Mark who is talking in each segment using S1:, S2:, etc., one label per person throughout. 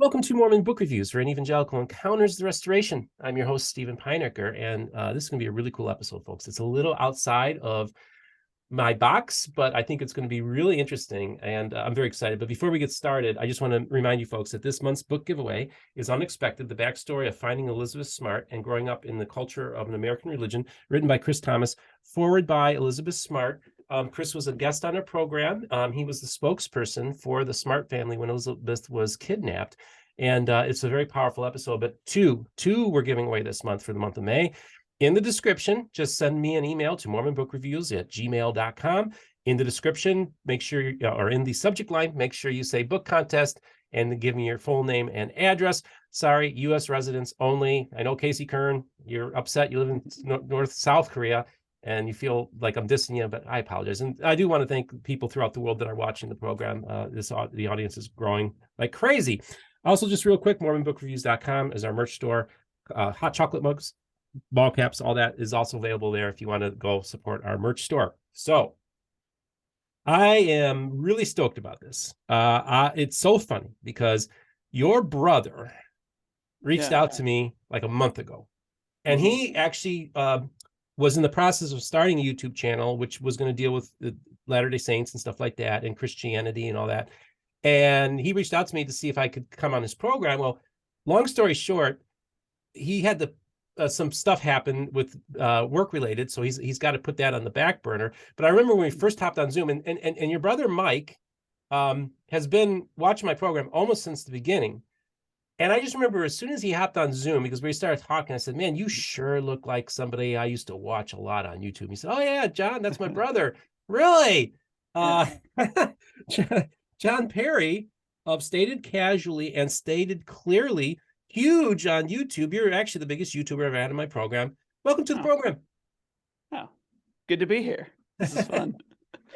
S1: Welcome to Mormon Book Reviews for an Evangelical Encounters the Restoration. I'm your host, Stephen Pynakker, and this is going to be a really cool episode, folks. It's a little outside of my box, but I think it's going to be really interesting, and I'm very excited. But before we get started, I just want to remind you folks that this month's book giveaway is Unexpected, the backstory of finding Elizabeth Smart and growing up in the culture of an American religion, written by Chris Thomas, forward by Elizabeth Smart. Chris was a guest on our program. He was the spokesperson for the Smart family when Elizabeth was kidnapped. And it's a very powerful episode, but two we're giving away this month for the month of May. In the description, just send me an email to mormonbookreviews@gmail.com. In the description, make sure, or in the subject line, make sure you say book contest and give me your full name and address. Sorry, U.S. residents only. I know, Casey Kern, you're upset. You live in South Korea, and you feel like I'm dissing you, but I apologize. And I do want to thank people throughout the world that are watching the program. The audience is growing like crazy. Also, just real quick, mormonbookreviews.com is our merch store. Hot chocolate mugs, ball caps, all that is also available there if you want to go support our merch store. So I am really stoked about this. It's so funny because your brother reached out to me like a month ago, and he actually was in the process of starting a YouTube channel, which was going to deal with the Latter-day Saints and stuff like that, and Christianity and all that. And he reached out to me to see if I could come on his program. Well, long story short, he had some stuff happen with work related, so he's got to put that on the back burner. But I remember when we first hopped on Zoom, and your brother Mike has been watching my program almost since the beginning. And I just remember as soon as he hopped on Zoom, because we started talking, I said, "Man, you sure look like somebody I used to watch a lot on YouTube." He said, "Oh yeah, John, that's my brother." Really? Jon Perry of Stated Casually and Stated Clearly, huge on YouTube. You're actually the biggest YouTuber I've had in my program. Welcome to the program.
S2: Oh, good to be here. This is fun.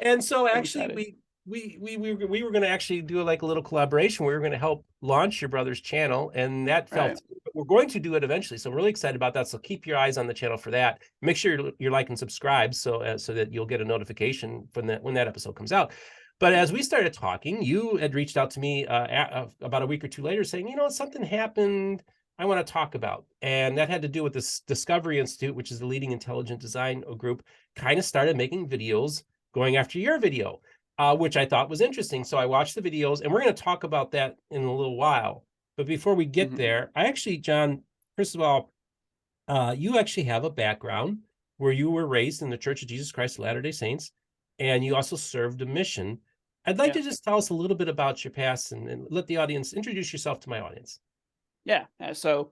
S1: And so actually we were going to actually do like a little collaboration. We were going to help launch your brother's channel, and that felt right. We're going to do it eventually, so I'm really excited about that. So keep your eyes on the channel for that. Make sure you're like and subscribe so that you'll get a notification from that when that episode comes out. But as we started talking, you had reached out to me about a week or two later saying, something happened I want to talk about. And that had to do with this Discovery Institute, which is the leading intelligent design group, kind of started making videos going after your video, which I thought was interesting. So I watched the videos, and we're going to talk about that in a little while. But before we get there, I actually, John, first of all, you actually have a background where you were raised in the Church of Jesus Christ of Latter-day Saints, and you also served a mission. I'd like to just tell us a little bit about your past and let the audience introduce yourself to my audience.
S2: So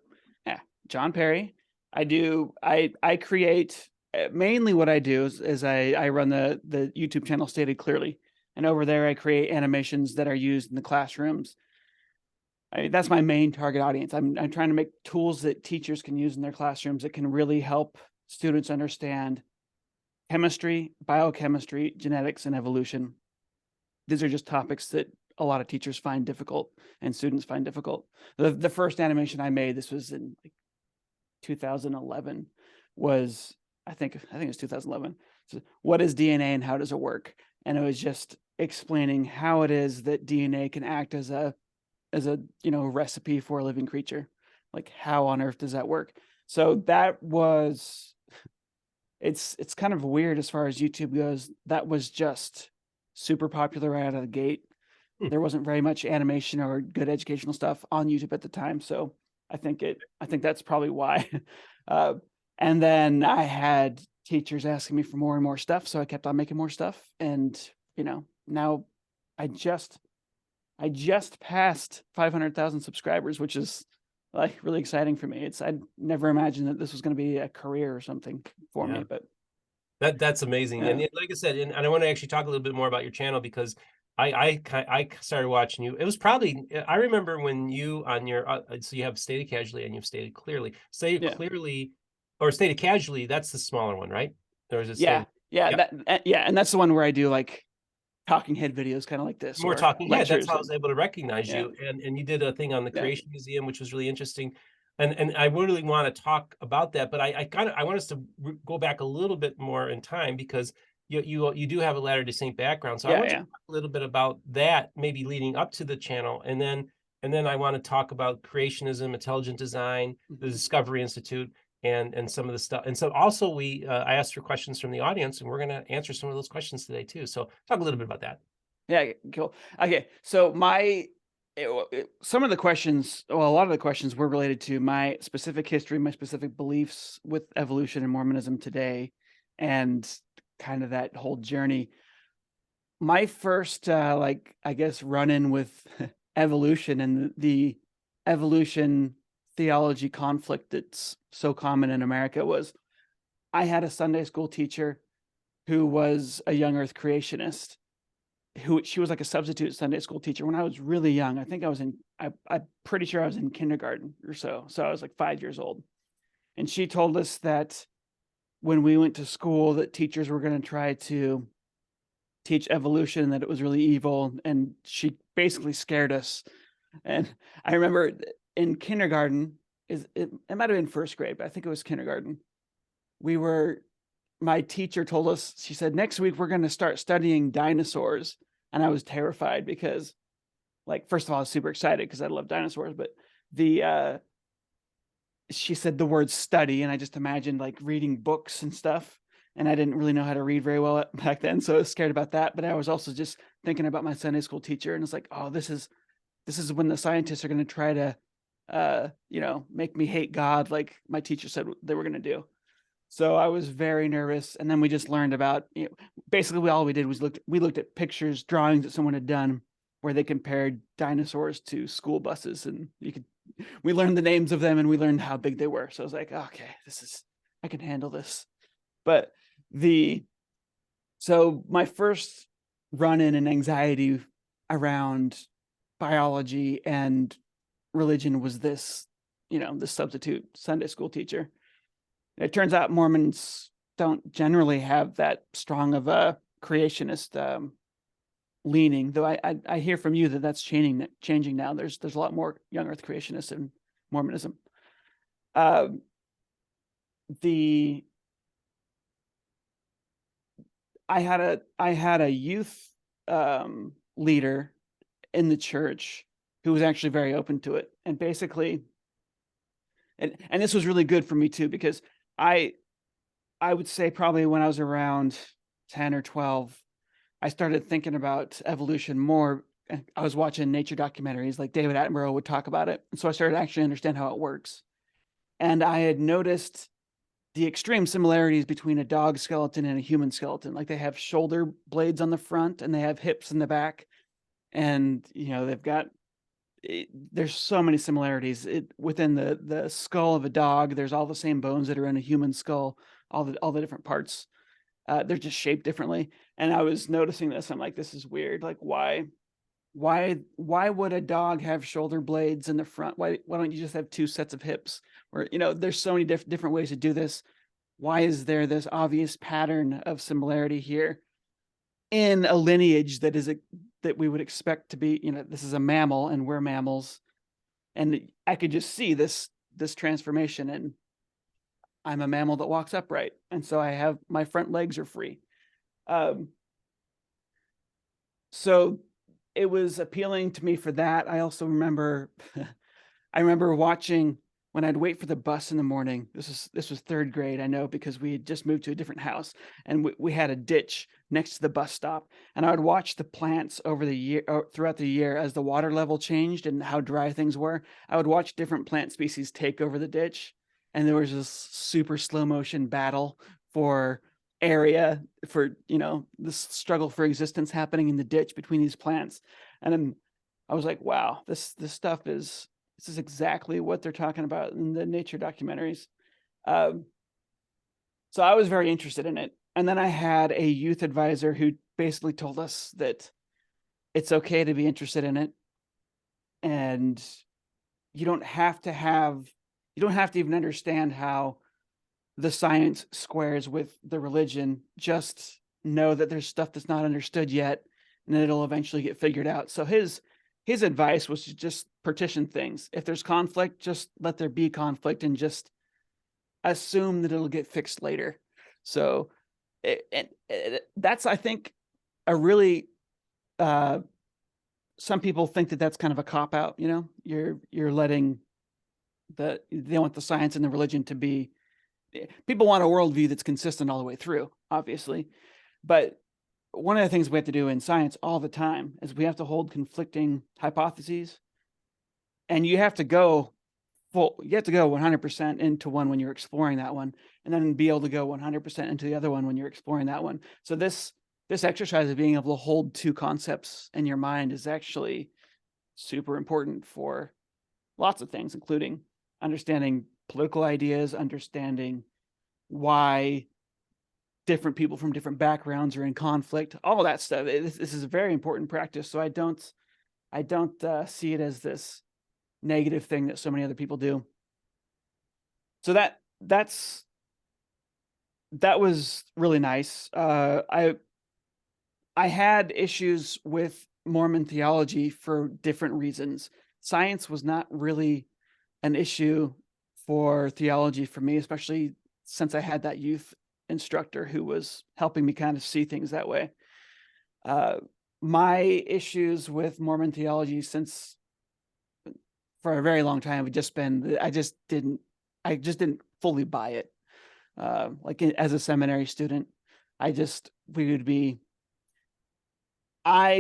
S2: Jon Perry. I create, mainly what I do is I run the YouTube channel Stated Clearly. And over there, I create animations that are used in the classrooms. That's my main target audience. I'm trying to make tools that teachers can use in their classrooms that can really help students understand chemistry, biochemistry, genetics, and evolution. These are just topics that a lot of teachers find difficult and students find difficult. The first animation I made, this was in 2011, was I think it was 2011. So what is DNA and how does it work? And it was just explaining how it is that DNA can act as a recipe for a living creature. Like, how on earth does that work? So that was, it's kind of weird as far as YouTube goes. That was just super popular right out of the gate. There wasn't very much animation or good educational stuff on YouTube at the time, so I think that's probably why. And then I had teachers asking me for more and more stuff, so I kept on making more stuff. And now I just passed 500,000 subscribers, which is like really exciting for me. I'd never imagined that this was going to be a career or something for me, but
S1: that's amazing. And like I said, and I want to actually talk a little bit more about your channel, because I started watching you. It was probably, I remember when you on your so you have Stated Casually and you've Stated Clearly. Clearly or Stated Casually, that's the smaller one, right? Or is it
S2: and that's the one where I do like talking head videos, kind of like this.
S1: More talking head. That's how I was able to recognize you. And you did a thing on the Creation Museum, which was really interesting. And I really want to talk about that, but I want us to go back a little bit more in time, because you do have a Latter-day Saint background. So I want you to talk a little bit about that, maybe leading up to the channel, and then And then I want to talk about creationism, intelligent design, the Discovery Institute, and some of the stuff. And so also I asked for questions from the audience, and we're going to answer some of those questions today too. So talk a little bit about that.
S2: Yeah, cool. Okay, so some of the questions, well, a lot of the questions were related to my specific history, my specific beliefs with evolution and Mormonism today, and kind of that whole journey. My first, I guess, run-in with evolution and the evolution theology conflict that's so common in America was I had a Sunday school teacher who was a young Earth creationist. She was like a substitute Sunday school teacher when I was really young. I think I'm pretty sure I was in kindergarten or so. So I was like 5 years old. And she told us that when we went to school, that teachers were going to try to teach evolution, that it was really evil. And she basically scared us. And I remember in kindergarten, it might have been first grade, but I think it was kindergarten. My teacher told us, she said, next week we're going to start studying dinosaurs. And I was terrified because, like, first of all, I was super excited because I love dinosaurs, but she said the word study, and I just imagined like reading books and stuff. And I didn't really know how to read very well back then, so I was scared about that. But I was also just thinking about my Sunday school teacher, and it's like, oh, this is when the scientists are going to try to, make me hate God, like my teacher said they were going to do. So I was very nervous. And then we just learned about, basically all we did was we looked at pictures, drawings that someone had done where they compared dinosaurs to school buses, and we learned the names of them and we learned how big they were. So I was like, okay, I can handle this. But so my first run-in and anxiety around biology and religion was this substitute Sunday school teacher. It turns out Mormons don't generally have that strong of a creationist leaning, though I hear from you that that's changing now. There's a lot more young Earth creationists in Mormonism. I had a youth leader in the church who was actually very open to it, and basically, and this was really good for me too, because I would say probably when I was around 10 or 12, I started thinking about evolution more. I was watching nature documentaries, like David Attenborough would talk about it. And so I started to actually understand how it works. And I had noticed the extreme similarities between a dog skeleton and a human skeleton. Like they have shoulder blades on the front and they have hips in the back. And, there's so many similarities within the skull of a dog. There's all the same bones that are in a human skull, all the different parts. They're just shaped differently. And I was noticing this. I'm like, this is weird. Like, why would a dog have shoulder blades in the front? Why don't you just have two sets of hips? Or, there's so many different ways to do this. Why is there this obvious pattern of similarity here in a lineage that we would expect to be, this is a mammal and we're mammals. And I could just see this transformation, and I'm a mammal that walks upright. And so my front legs are free. So it was appealing to me for that. I also remember, watching when I'd wait for the bus in the morning. This was third grade, I know, because we had just moved to a different house, and we had a ditch next to the bus stop. And I would watch the plants throughout the year as the water level changed and how dry things were. I would watch different plant species take over the ditch, and there was this super slow motion battle for area, for this struggle for existence happening in the ditch between these plants. And then I was like, wow, this stuff is exactly what they're talking about in the nature documentaries. So I was very interested in it. And then I had a youth advisor who basically told us that it's okay to be interested in it, and you don't have to even understand how the science squares with the religion. Just know that there's stuff that's not understood yet, and that it'll eventually get figured out. So his advice was to just partition things. If there's conflict, just let there be conflict and just assume that it'll get fixed later. So that's, I think, a really some people think that that's kind of a cop out, you know, you're letting they want the science and the religion to be, people want a worldview that's consistent all the way through, obviously. But one of the things we have to do in science all the time is we have to hold conflicting hypotheses, and you have to go 100% into one when you're exploring that one, and then be able to go 100% into the other one when you're exploring that one. So this exercise of being able to hold two concepts in your mind is actually super important for lots of things, including understanding political ideas, understanding why different people from different backgrounds are in conflict, all of that stuff. This is a very important practice. So I don't see it as this negative thing that so many other people do. So that was really nice. I had issues with Mormon theology for different reasons. Science was not really an issue for theology for me, especially since I had that youth instructor who was helping me kind of see things that way. My issues with Mormon theology since for a very long time have just been, I just didn't fully buy it. Like as a seminary student, I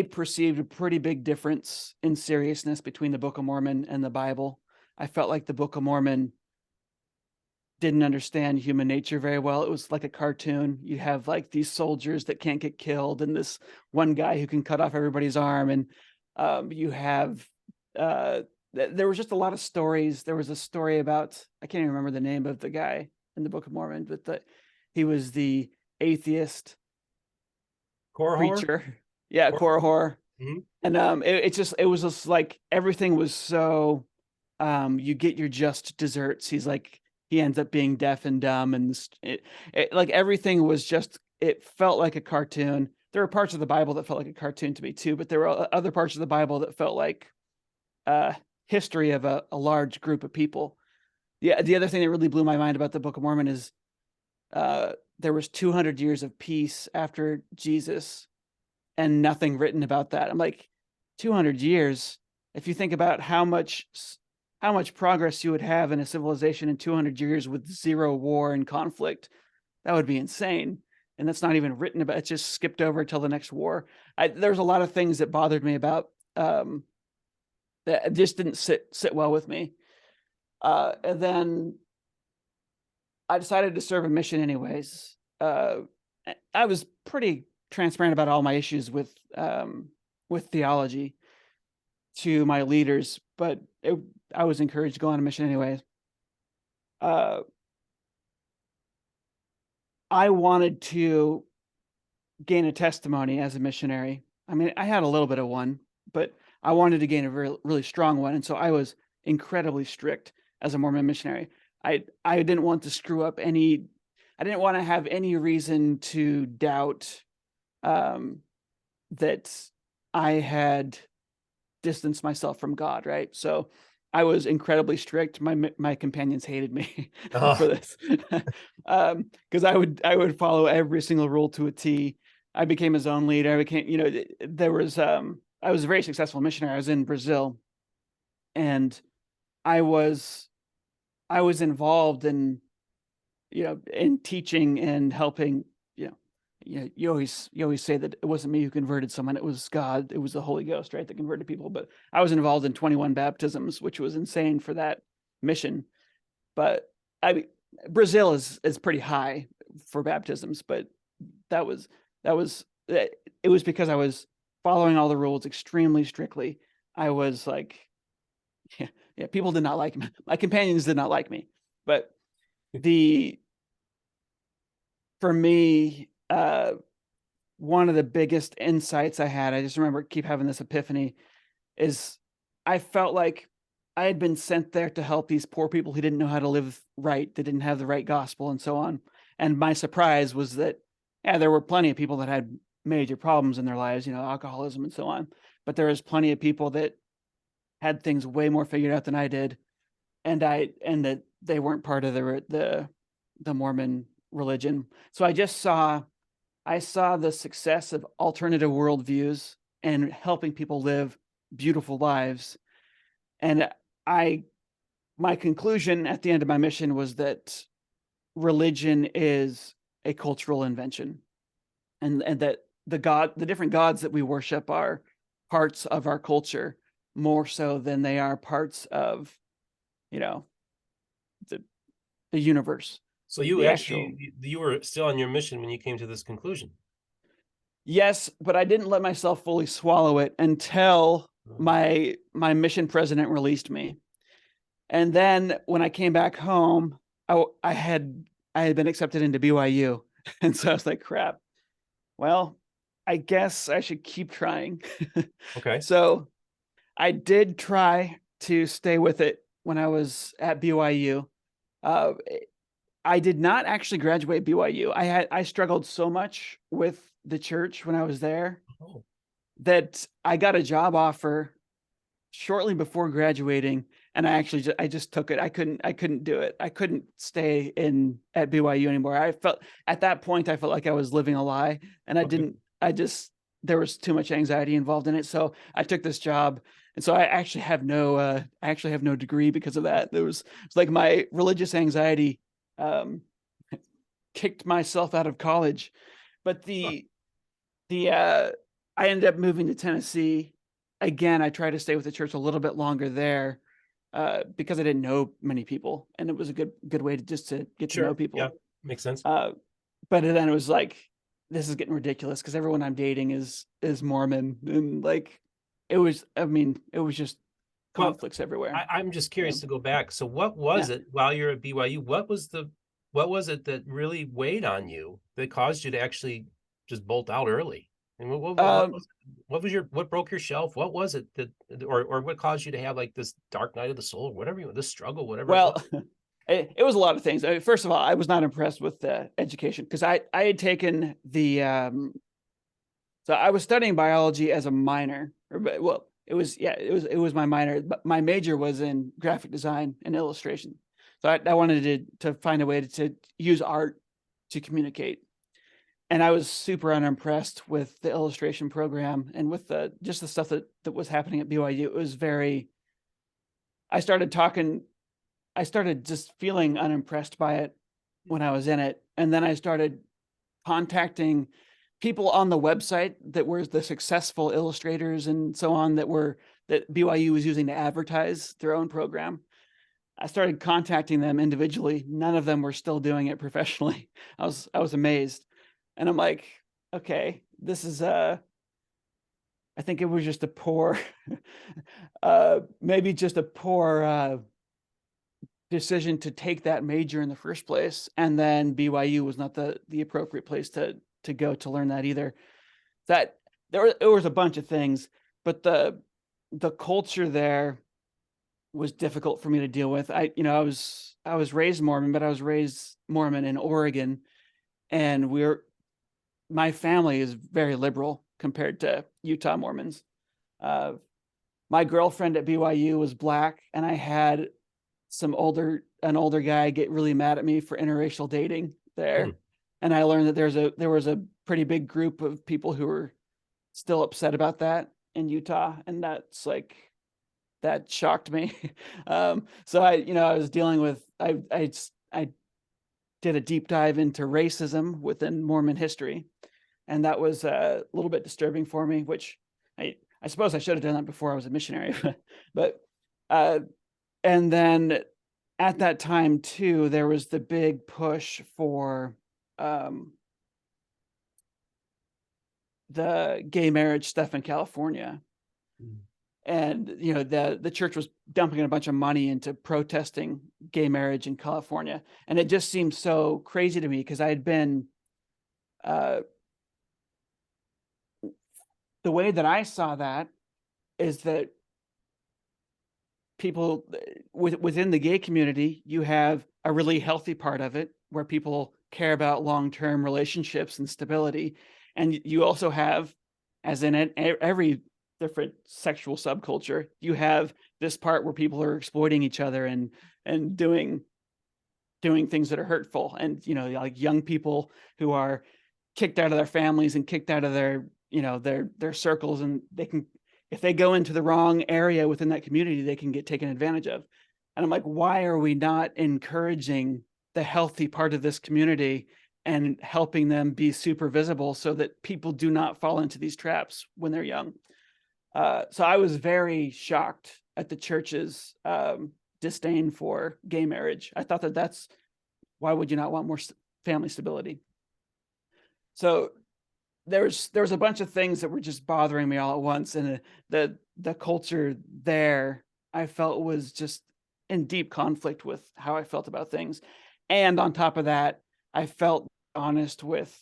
S2: perceived a pretty big difference in seriousness between the Book of Mormon and the Bible. I felt like the Book of Mormon didn't understand human nature very well. It was like a cartoon. You have like these soldiers that can't get killed, and this one guy who can cut off everybody's arm. And you have, there was just a lot of stories. There was a story about, I can't even remember the name of the guy in the Book of Mormon, but he was the atheist preacher. Yeah, Korihor.
S1: Mm-hmm.
S2: And it was just like everything was so, you get your just desserts. He ends up being deaf and dumb, and like everything was just, it felt like a cartoon. There were parts of the Bible that felt like a cartoon to me too, but there were other parts of the Bible that felt like history of a large group of people. Yeah, the other thing that really blew my mind about the Book of Mormon is there was 200 years of peace after Jesus, and nothing written about that. I'm like, 200 years. If you think about how much progress you would have in a civilization in 200 years with zero war and conflict, that would be insane. And that's not even written about. It's just skipped over till the next war. There's a lot of things that bothered me about that just didn't sit well with me. And then I decided to serve a mission anyways. I was pretty transparent about all my issues with theology to my leaders, but I was encouraged to go on a mission anyways. I wanted to gain a testimony as a missionary. I mean, I had a little bit of one, but I wanted to gain a really strong one. And so I was incredibly strict as a Mormon missionary. I didn't want to screw up I didn't want to have any reason to doubt that I had distanced myself from God, right? So I was incredibly strict. My companions hated me for this, because I would follow every single rule to a T. I became a zone leader. I became, there was I was a very successful missionary. I was in Brazil, and I was involved in, in teaching and helping. You always say that it wasn't me who converted someone, it was God, it was the Holy Ghost, right, that converted people. But I was involved in 21 baptisms, which was insane for that mission. But Brazil is pretty high for baptisms, but it was because I was following all the rules extremely strictly. I was like, yeah, people did not like me. My companions did not like me. But for me, one of the biggest insights I had, I just remember keep having this epiphany, is I felt like I had been sent there to help these poor people who didn't know how to live right, that didn't have the right gospel and so on. And my surprise was that, there were plenty of people that had major problems in their lives, alcoholism and so on. But there was plenty of people that had things way more figured out than I did. And that they weren't part of the Mormon religion. So I saw the success of alternative worldviews and helping people live beautiful lives. And my conclusion at the end of my mission was that religion is a cultural invention, and that the different gods that we worship are parts of our culture more so than they are parts of, you know, the universe.
S1: So you
S2: The
S1: actually,
S2: actual
S1: you were still on your mission when you came to this conclusion.
S2: Yes, but I didn't let myself fully swallow it until my mission president released me. And then when I came back home, I had been accepted into BYU. And so I was like, crap. Well, I guess I should keep trying.
S1: Okay.
S2: So I did try to stay with it when I was at BYU. Uh, I did not actually graduate BYU. I struggled so much with the church when I was there
S1: Oh,
S2: that I got a job offer shortly before graduating, and I just took it. I couldn't do it. I couldn't stay at BYU anymore. I felt at that point I felt like I was living a lie, and
S1: okay.
S2: there was too much anxiety involved in it. So I took this job. And so I actually have no degree because of that. It's like my religious anxiety um, kicked myself out of college. But
S1: Huh.
S2: I ended up moving to Tennessee. Again, I tried to stay with the church a little bit longer there because I didn't know many people, and it was a good way to get to know
S1: Sure. Yeah.
S2: people.
S1: Makes sense.
S2: Uh, but then it was like, this is getting ridiculous because everyone I'm dating is Mormon, and like it was. I mean, it was just
S1: Well,
S2: conflicts everywhere.
S1: I'm just
S2: You
S1: curious
S2: know?
S1: to go back. So what
S2: Yeah.
S1: was it while you're at BYU? What was it that really weighed on you that caused you to actually just bolt out early? And
S2: Um,
S1: what broke your shelf? What was it that, or what caused you to have like this dark night of the soul, or whatever this struggle, whatever it was?
S2: well, it was a lot of things. I mean, first of all, I was not impressed with education because I had taken so I was studying biology as a minor, well, it was my minor, but my major was in graphic design and illustration. So I wanted to find a way to use art to communicate. And I was super unimpressed with the illustration program and with just the stuff that was happening at BYU. It was very, I started talking, I started just feeling unimpressed by it when I was in it. And then I started contacting people on the website that were the successful illustrators and so on that BYU was using to advertise their own program. I started contacting them individually. None of them were still doing it professionally. I was amazed. And I'm like, okay, this is I think it was just a poor maybe just a poor decision to take that major in the first place. And then BYU was not the appropriate place to go to learn that either. That there was a bunch of things, but the culture there was difficult for me to deal with. I was raised Mormon, but I was raised Mormon in Oregon, and my family is very liberal compared to Utah Mormons. Uh, my girlfriend at BYU was Black, and I had an older guy get really mad at me for interracial dating
S1: Hmm.
S2: there. And I learned that there was a pretty big group of people who were still upset about that in Utah. And that shocked me. So I was dealing with, I did a deep dive into racism within Mormon history. And that was a little bit disturbing for me, which I suppose I should have done that before I was a missionary, but, and then at that time too, there was the big push for the gay marriage stuff in California.
S1: Mm.
S2: And the church was dumping a bunch of money into protesting gay marriage in California. And it just seemed so crazy to me because I had been the way that I saw that is that people within the gay community, you have a really healthy part of it where people care about long-term relationships and stability. And you also have, as in every different sexual subculture, you have this part where people are exploiting each other and doing things that are hurtful. And, like young people who are kicked out of their families and kicked out of their circles, and if they go into the wrong area within that community, they can get taken advantage of. And I'm like, why are we not encouraging the healthy part of this community and helping them be super visible so that people do not fall into these traps when they're young? So I was very shocked at the church's disdain for gay marriage. I thought that's, why would you not want more family stability? So there was a bunch of things that were just bothering me all at once, and the culture there I felt was just in deep conflict with how I felt about things. And on top of that, I felt honest with,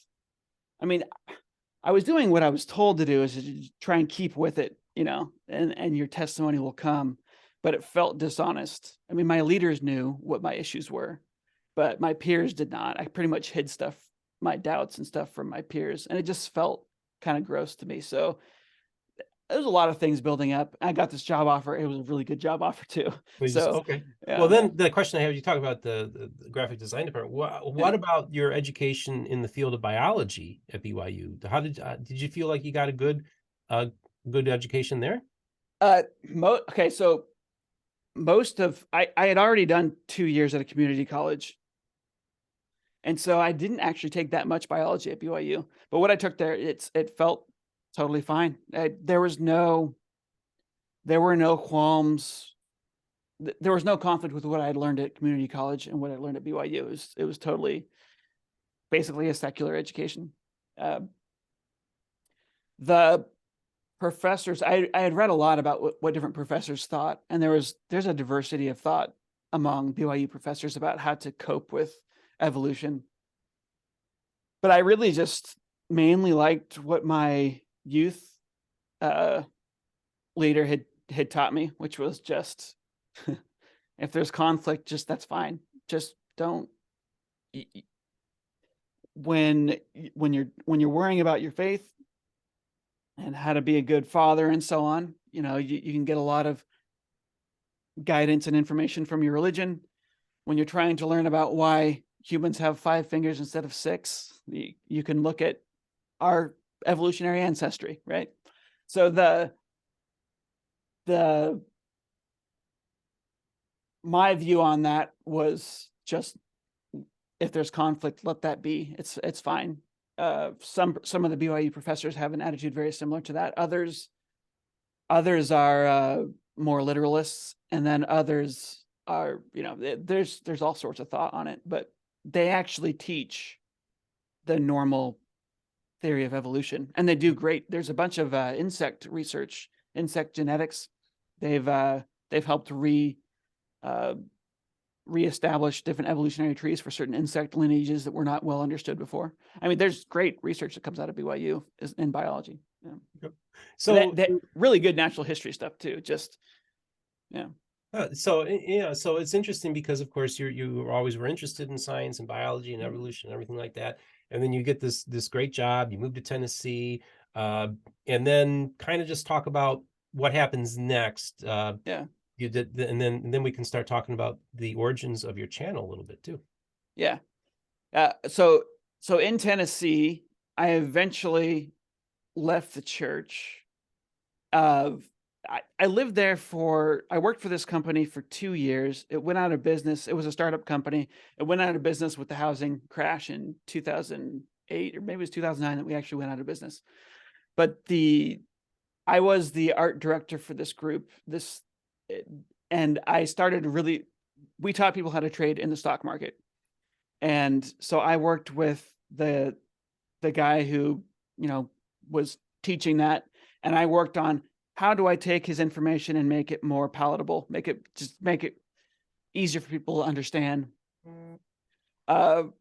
S2: I mean, I was doing what I was told to do, is to try and keep with it, and your testimony will come, but it felt dishonest. I mean, my leaders knew what my issues were, but my peers did not. I pretty much hid stuff, my doubts and stuff, from my peers, and it just felt kind of gross to me. So there's a lot of things building up. I got this job offer. It was a really good job offer too.
S1: Okay.
S2: Yeah.
S1: Well, then the question I have, you talk about the graphic design department. What about your education in the field of biology at BYU? How did you feel like you got a good education there?
S2: Okay, so most of I had already done 2 years at a community college, and so I didn't actually take that much biology at BYU. But what I took there, it felt totally fine. There were no qualms. There was no conflict with what I had learned at community college and what I learned at BYU. It was totally, basically, a secular education. The professors, I had read a lot about what different professors thought, and there's a diversity of thought among BYU professors about how to cope with evolution. But I really just mainly liked what my youth leader had taught me, which was just, if there's conflict, just, that's fine. Just don't, when you're worrying about your faith and how to be a good father and so on, you can get a lot of guidance and information from your religion. When you're trying to learn about why humans have 5 fingers instead of 6, you can look at our evolutionary ancestry, right? So my view on that was just, if there's conflict, let that be. It's fine. Some of the BYU professors have an attitude very similar to that. Others are more literalists, and then others are, there's all sorts of thought on it, but they actually teach the normal theory of evolution, and they do great. There's a bunch of insect research, insect genetics. They've helped reestablish different evolutionary trees for certain insect lineages that were not well understood before. I mean, there's great research that comes out of BYU in biology. Yeah. So that really good natural history stuff too. Just, yeah.
S1: So it's interesting because, of course, you always were interested in science and biology and evolution and everything like that, and then you get this great job. You move to Tennessee, and then kind of just talk about what happens next.
S2: Yeah.
S1: You did, and then we can start talking about the origins of your channel a little bit too.
S2: Yeah. So in Tennessee, I eventually left the church. I lived there I worked for this company for 2 years. It went out of business. It was a startup company. It went out of business with the housing crash in 2008, or maybe it was 2009 that we actually went out of business. But I was the art director for this group, and I started we taught people how to trade in the stock market. And so I worked with the guy who, was teaching that, and I worked on, how do I take his information and make it more palatable, make it easier for people to understand. I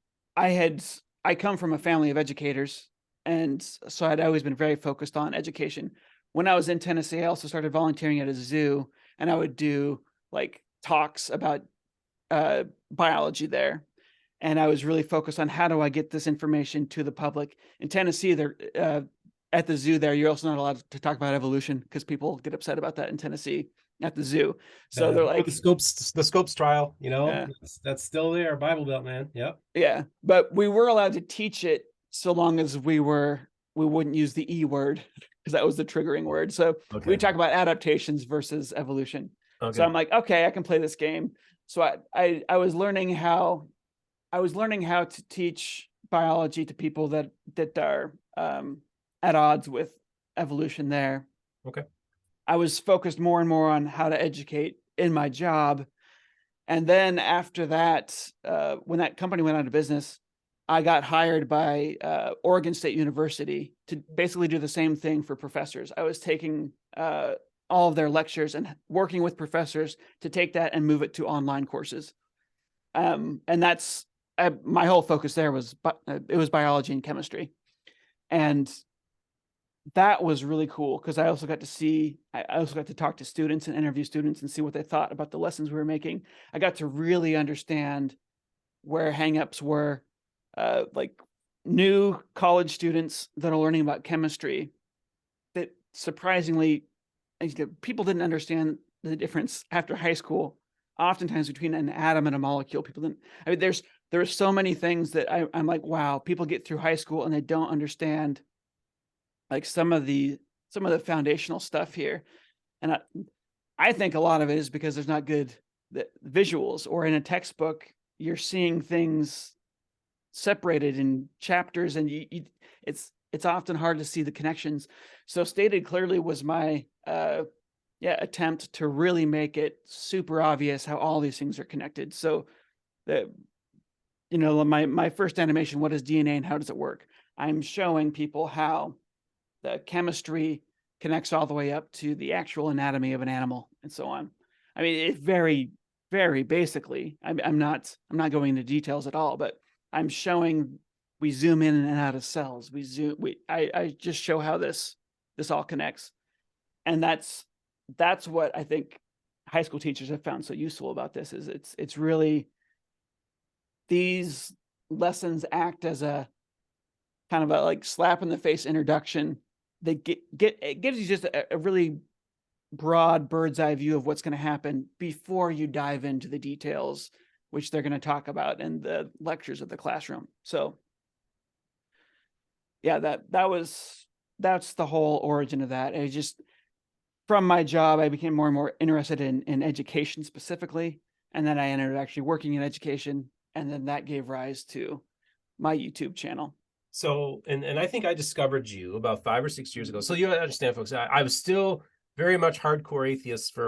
S2: come from a family of educators, and so I'd always been very focused on education. When I was in Tennessee, I also started volunteering at a zoo, and I would do talks about biology there. And I was really focused on, how do I get this information to the public? In Tennessee, at the zoo there, you're also not allowed to talk about evolution, because people get upset about that in Tennessee at the zoo. So they're like,
S1: the Scopes trial, that's still there, Bible Belt, man. Yep.
S2: Yeah, but we were allowed to teach it so long as we wouldn't use the E word. because that was the triggering word. So
S1: Okay.
S2: we talk about adaptations versus evolution.
S1: Okay.
S2: So I'm like, okay, I can play this game. So I was learning how to teach biology to people that are at odds with evolution there.
S1: Okay.
S2: I was focused more and more on how to educate in my job. And then after that, when that company went out of business, I got hired by Oregon State University to basically do the same thing for professors. I was taking all of their lectures and working with professors to take that and move it to online courses. And that's my whole focus there was biology and chemistry. And that was really cool because I also got to talk to students and interview students and see what they thought about the lessons we were making. I got to really understand where hangups were, like new college students that are learning about chemistry that surprisingly people didn't understand the difference after high school, oftentimes between an atom and a molecule. People didn't, I mean, there are so many things that I'm like, wow, people get through high school and they don't understand like some of the foundational stuff here. And I think a lot of it is because there's not good visuals, or in a textbook, you're seeing things separated in chapters and it's often hard to see the connections. So Stated Clearly was my attempt to really make it super obvious how all these things are connected. So my first animation, what is DNA and how does it work? I'm showing people how the chemistry connects all the way up to the actual anatomy of an animal and so on. I mean, it very, very basically, I'm not going into details at all, but I'm showing we zoom in and out of cells. I just show how this all connects. And that's what I think high school teachers have found so useful about this is it's really, these lessons act as a kind of a like slap in the face introduction. They it gives you just a really broad bird's eye view of what's going to happen before you dive into the details, which they're going to talk about in the lectures of the classroom. So yeah, that's the whole origin of that. I just, from my job, I became more and more interested in education specifically. And then I ended up actually working in education. And then that gave rise to my YouTube channel.
S1: So, and I think I discovered you about 5 or 6 years ago. So you understand, folks, I was still very much hardcore atheist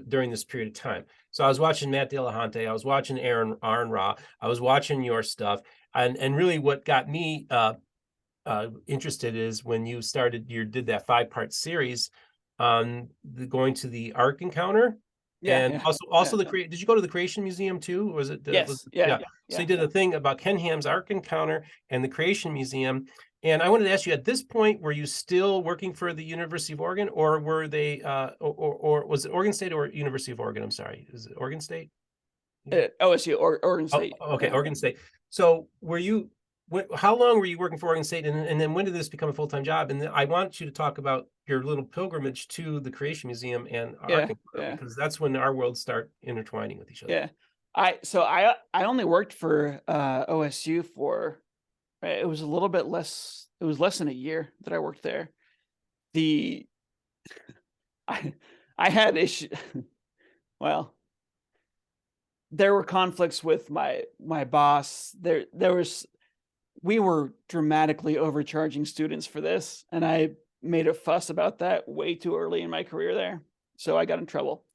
S1: during this period of time. So I was watching Matt Dillahunty, I was watching Aaron Ra, I was watching your stuff, and really what got me interested is when you did that 5-part series on going to the Ark Encounter.
S2: Yeah,
S1: and also did you go to the Creation Museum too? Or was it?
S2: Yes.
S1: So you did a thing about Ken Ham's Ark Encounter and the Creation Museum. And I wanted to ask you, at this point, were you still working for the University of Oregon, or were they, or was it Oregon State or University of Oregon? I'm sorry, is it Oregon State?
S2: OSU, Oregon State.
S1: Oh, okay, yeah. Oregon State. So how long were you working for Oregon State, and then when did this become a full-time job? And then I want you to talk about your little pilgrimage to the Creation Museum and Ark Encounter, because that's when our worlds start intertwining with each other.
S2: Yeah, I only worked for OSU for, it was a little bit less. It was less than a year that I worked there. I had issues. Well, there were conflicts with my boss. We were dramatically overcharging students for this, and I made a fuss about that way too early in my career there, so I got in trouble.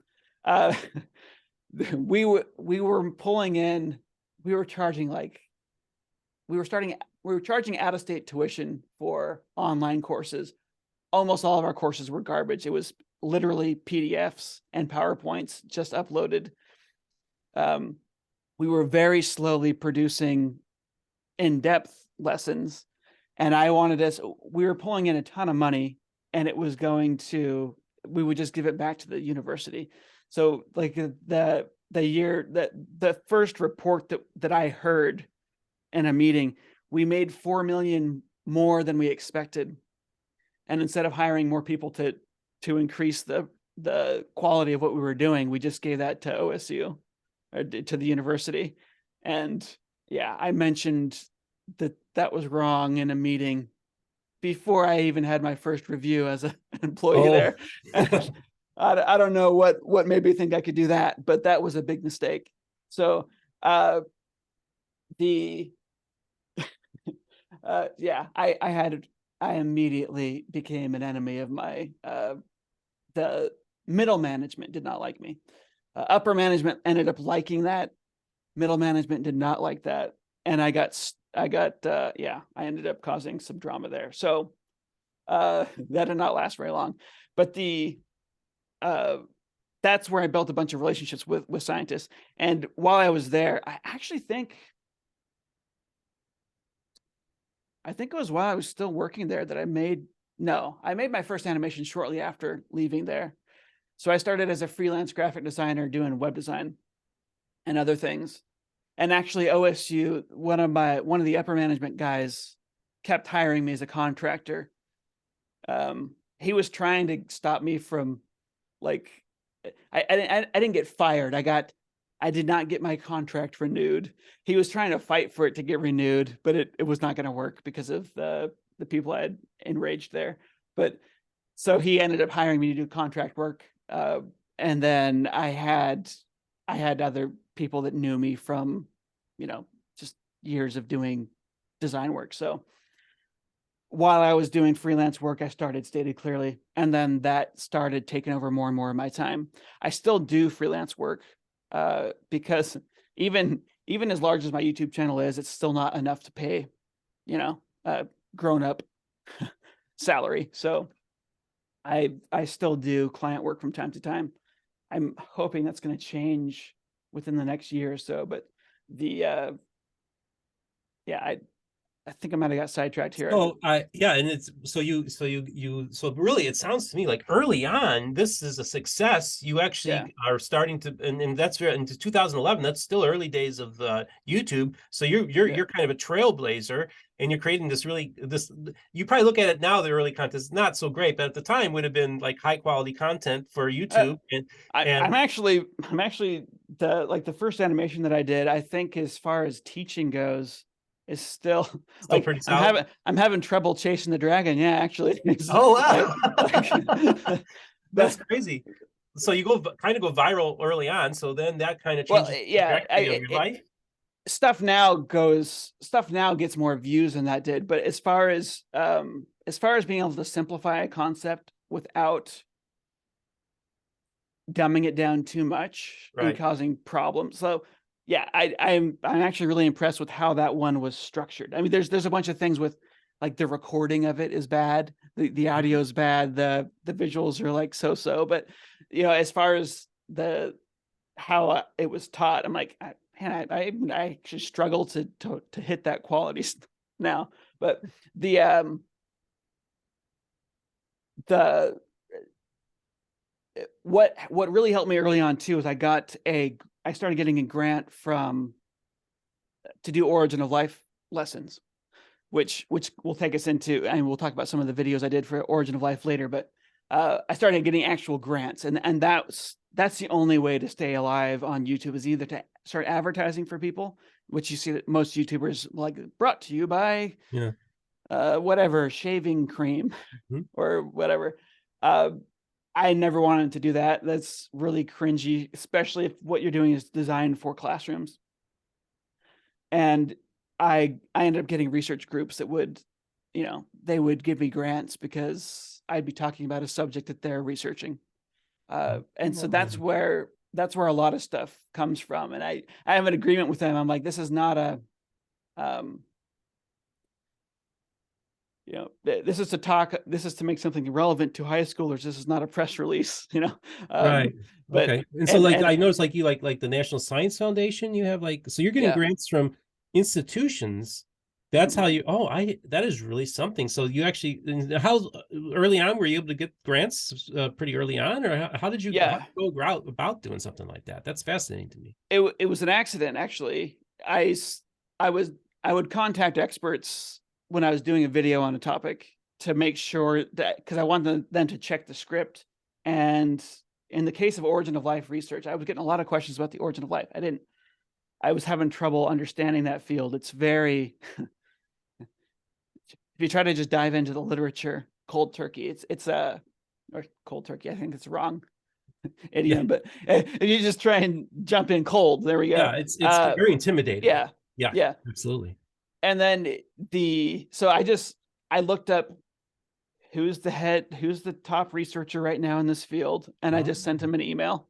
S2: We were pulling in. We were charging out-of-state tuition for online courses. Almost all of our courses were garbage. It was literally PDFs and PowerPoints just uploaded. We were very slowly producing in-depth lessons, and we were pulling in a ton of money, and it was we would just give it back to the university. So like the first report that I heard in a meeting, we made $4 million more than we expected. And instead of hiring more people to increase the quality of what we were doing, we just gave that to OSU, or to the university. And yeah, I mentioned that was wrong in a meeting, before I even had my first review as an employee
S1: Oh,
S2: there. I don't know what made me think I could do that, but that was a big mistake. So the yeah, I immediately became an enemy of my the middle management did not like me. Upper management ended up liking that. Middle management did not like that, and I ended up causing some drama there. So that did not last very long. But that's where I built a bunch of relationships with scientists. And while I was there, I think it was while I was still working there that I made my first animation shortly after leaving there. So I started as a freelance graphic designer doing web design and other things. And actually OSU, one of the upper management guys kept hiring me as a contractor. He was trying to stop me from, like, I didn't get fired. I did not get my contract renewed. He was trying to fight for it to get renewed, but it was not going to work because of the people I had enraged there. But so he ended up hiring me to do contract work. And then I had other people that knew me from, just years of doing design work. So while I was doing freelance work, I started Stated Clearly, and then that started taking over more and more of my time. I still do freelance work because even as large as my YouTube channel is, it's still not enough to pay, grown up salary. So I still do client work from time to time. I'm hoping that's going to change within the next year or so, but I think I might have got sidetracked here.
S1: so and it's so really it sounds to me like early on this is a success. You actually are starting to, and that's into 2011. That's still early days of YouTube. So you're kind of a trailblazer, and you're creating this. You probably look at it now, the early content is not so great, but at the time would have been like high quality content for YouTube.
S2: I'm actually the first animation that I did, I think, as far as teaching goes, is still like
S1: pretty solid.
S2: I'm having trouble chasing the dragon. Yeah, actually.
S1: Oh wow. That's crazy. So you go viral early on, so then that kind of changes the trajectory of your life.
S2: Stuff now gets more views than that did, but as far as being able to simplify a concept without dumbing it down too much and causing problems. So yeah, I'm actually really impressed with how that one was structured. I mean, there's a bunch of things with, like, the recording of it is bad, the audio is bad, the visuals are like so, but as far as how it was taught, I'm like, man, I actually struggle to hit that quality now. But what really helped me early on too is I started getting a grant to do Origin of Life lessons, which will take us into, and we'll talk about some of the videos I did for Origin of Life later. But I started getting actual grants, and that's the only way to stay alive on YouTube, is either to start advertising for people, which you see that most YouTubers, like, brought to you by whatever shaving cream or whatever. I never wanted to do that. That's really cringy, especially if what you're doing is designed for classrooms. And I ended up getting research groups that would, they would give me grants because I'd be talking about a subject that they're researching. And so that's where a lot of stuff comes from. And I have an agreement with them. I'm like, this is not a, this is to make something relevant to high schoolers. This is not a press release,
S1: Right.
S2: But,
S1: okay. And so I noticed you like the National Science Foundation, you have so you're getting grants from institutions. That's how that is really something. So you actually, how early on were you able to get grants pretty early on, or how did you go about doing something like that? That's fascinating to me.
S2: It was an accident, actually. I would contact experts when I was doing a video on a topic to make sure that, because I wanted them to check the script. And in the case of Origin of Life research, I was getting a lot of questions about the origin of life. I was having trouble understanding that field. It's very if you try to just dive into the literature, cold turkey, it's a, or cold turkey, I think it's wrong
S1: Yeah.
S2: idiom, but if you just try and jump in cold, there we go.
S1: Yeah. It's very intimidating.
S2: Yeah.
S1: Yeah.
S2: Yeah.
S1: Absolutely.
S2: And then so I looked up who's the top researcher right now in this field, and I just sent him an email.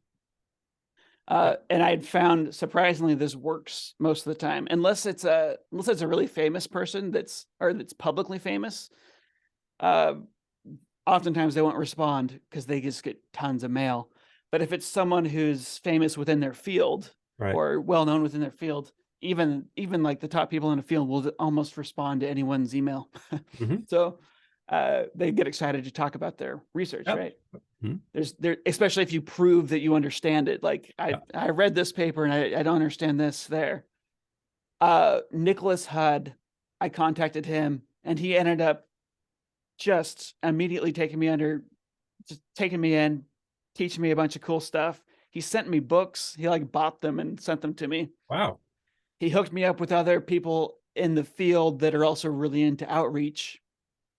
S2: And I had found, surprisingly, this works most of the time, unless it's a really famous person that's publicly famous. Oftentimes they won't respond because they just get tons of mail. But if it's someone who's famous within their field,
S1: Right.
S2: or well known within their field, even like the top people in a field will almost respond to anyone's email. So they get excited to talk about their research, right? Especially if you prove that you understand it. Like I read this paper and I don't understand this there. Nicholas Hudd, I contacted him, and he ended up just immediately taking me in, teaching me a bunch of cool stuff. He sent me books. He like bought them and sent them to me.
S1: Wow.
S2: He hooked me up with other people in the field that are also really into outreach.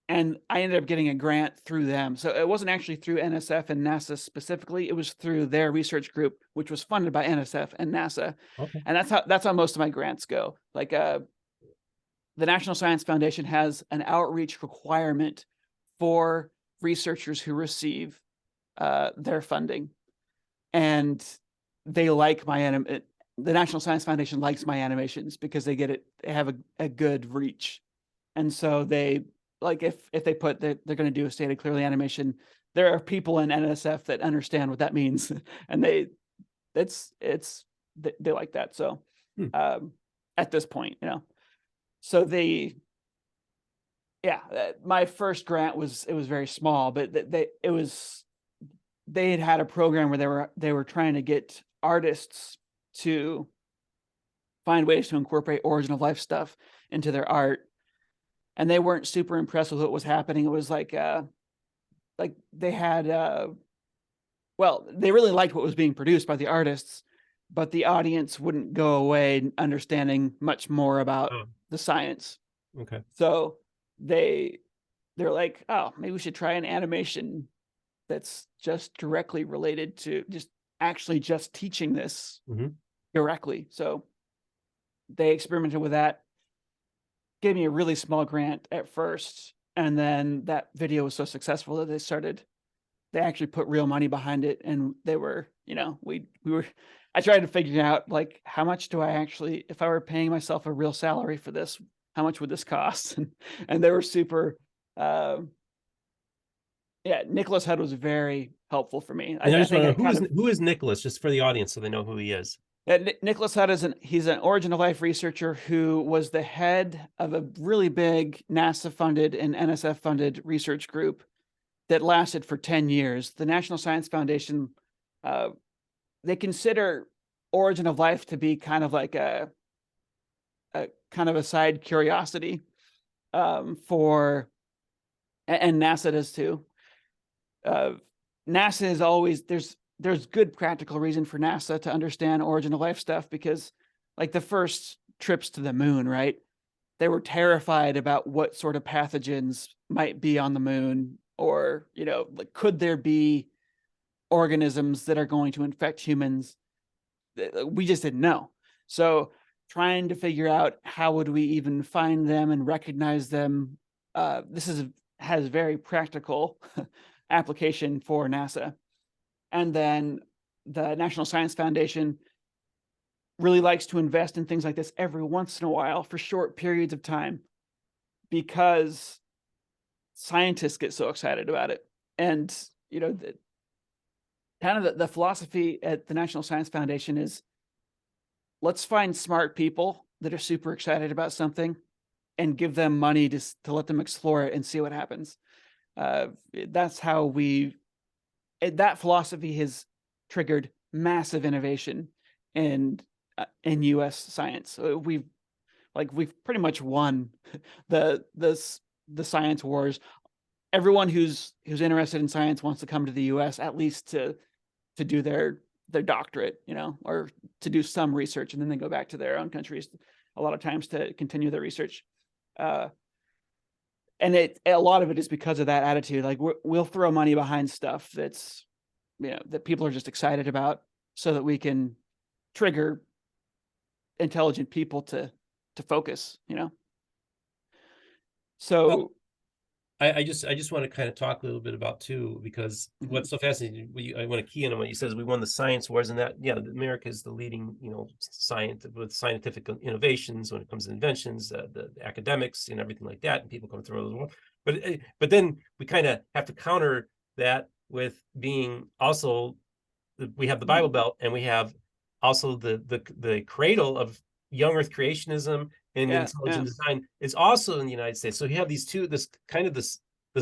S2: And I ended up getting a grant through them. So it wasn't actually through NSF and NASA specifically. It was through their research group, which was funded by NSF and NASA.
S1: Okay.
S2: And that's how most of my grants go. Like the National Science Foundation has an outreach requirement for researchers who receive their funding. And they like the National Science Foundation likes my animations because they have a good reach. And so they, like, if they put that they're going to do a stated clearly animation, there are people in NSF that understand what that means. And they like that. So at this point, so my first grant was very small, but they had a program where they were trying to get artists to find ways to incorporate origin of life stuff into their art, and they weren't super impressed with what was happening. It was like they had they really liked what was being produced by the artists, but the audience wouldn't go away understanding much more about the science.
S1: Okay.
S2: So they're like, oh, maybe we should try an animation that's just directly related to just teaching this directly. So they experimented with that, gave me a really small grant at first. And then that video was so successful that they actually put real money behind it. And they were, I tried to figure out, like, how much do I actually, if I were paying myself a real salary for this, how much would this cost? And they were super, Nicholas Hudd was very helpful for me.
S1: I just want to know who is Nicholas, just for the audience so they know who he is.
S2: Nicholas Hudd he's an origin of life researcher who was the head of a really big NASA-funded and NSF-funded research group that lasted for 10 years. The National Science Foundation, they consider origin of life to be kind of like a kind of a side curiosity and NASA does too. NASA is always, there's good practical reason for NASA to understand origin of life stuff, because like the first trips to the moon, right? They were terrified about what sort of pathogens might be on the moon, or, like, could there be organisms that are going to infect humans? We just didn't know. So trying to figure out how would we even find them and recognize them. Has very practical application for NASA. And then the National Science Foundation really likes to invest in things like this every once in a while for short periods of time, because scientists get so excited about it. And, the philosophy at the National Science Foundation is, let's find smart people that are super excited about something and give them money to let them explore it and see what happens. That's how that philosophy has triggered massive innovation in U.S. science. We've pretty much won the science wars. Everyone who's interested in science wants to come to the U.S. at least to do their doctorate, or to do some research, and then they go back to their own countries a lot of times to continue their research. and a lot of it is because of that attitude. Like we'll throw money behind stuff that's, that people are just excited about, so that we can trigger intelligent people to focus.
S1: Well,
S2: So
S1: I just want to kind of talk a little bit about too, because what's so fascinating, I want to key in on what you says. We won the science wars, and that, America is the leading, science with scientific innovations when it comes to inventions, the academics and everything like that, and people come through those world. But then we kind of have to counter that with being also, we have the Bible Belt, and we have also the cradle of young Earth creationism and intelligent design is also in the United States. So you have these two, this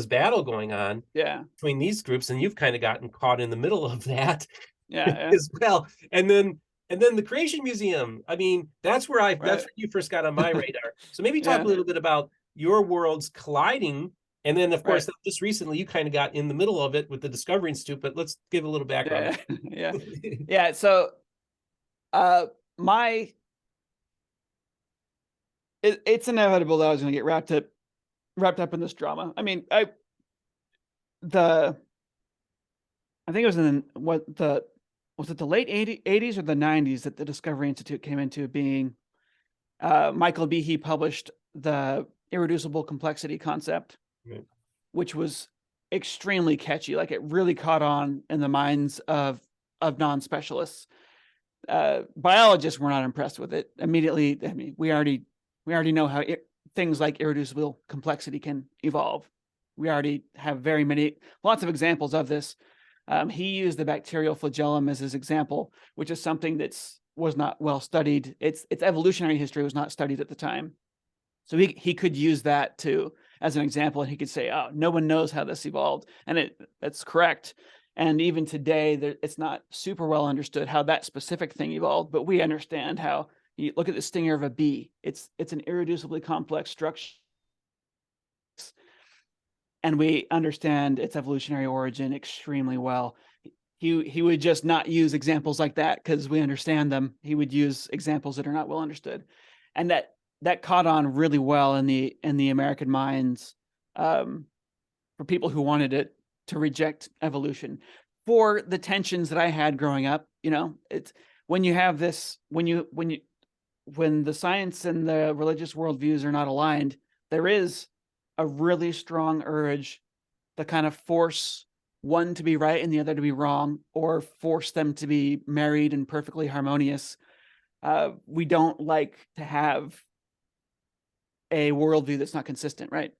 S1: battle going on between these groups, and you've kind of gotten caught in the middle of that as well. And then the Creation Museum. I mean, that's where that's where you first got on my radar. So maybe talk a little bit about your worlds colliding. And then, of course, just recently you kind of got in the middle of it with the Discovery Institute, but let's give a little background.
S2: Yeah. So, it's inevitable that I was going to get wrapped up in this drama. I mean, I think it was was it the late 80s or the 90s that the Discovery Institute came into being. Michael Behe published the irreducible complexity concept, which was extremely catchy. Like, it really caught on in the minds of non-specialists. Biologists were not impressed with it immediately. I mean, we already know how things like irreducible complexity can evolve. We already have lots of examples of this. He used the bacterial flagellum as his example, which is something was not well studied. Its evolutionary history was not studied at the time. So he could use that as an example, and he could say, "Oh, no one knows how this evolved," and that's correct. And even today, it's not super well understood how that specific thing evolved, but we understand how. You look at the stinger of a bee; it's an irreducibly complex structure, and we understand its evolutionary origin extremely well. He would just not use examples like that because we understand them. He would use examples that are not well understood, and that caught on really well in the American minds, for people who wanted to reject evolution. For the tensions that I had growing up, it's when you have this, when the science and the religious worldviews are not aligned, there is a really strong urge to kind of force one to be right and the other to be wrong, or force them to be married and perfectly harmonious. We don't like to have a worldview that's not consistent, right?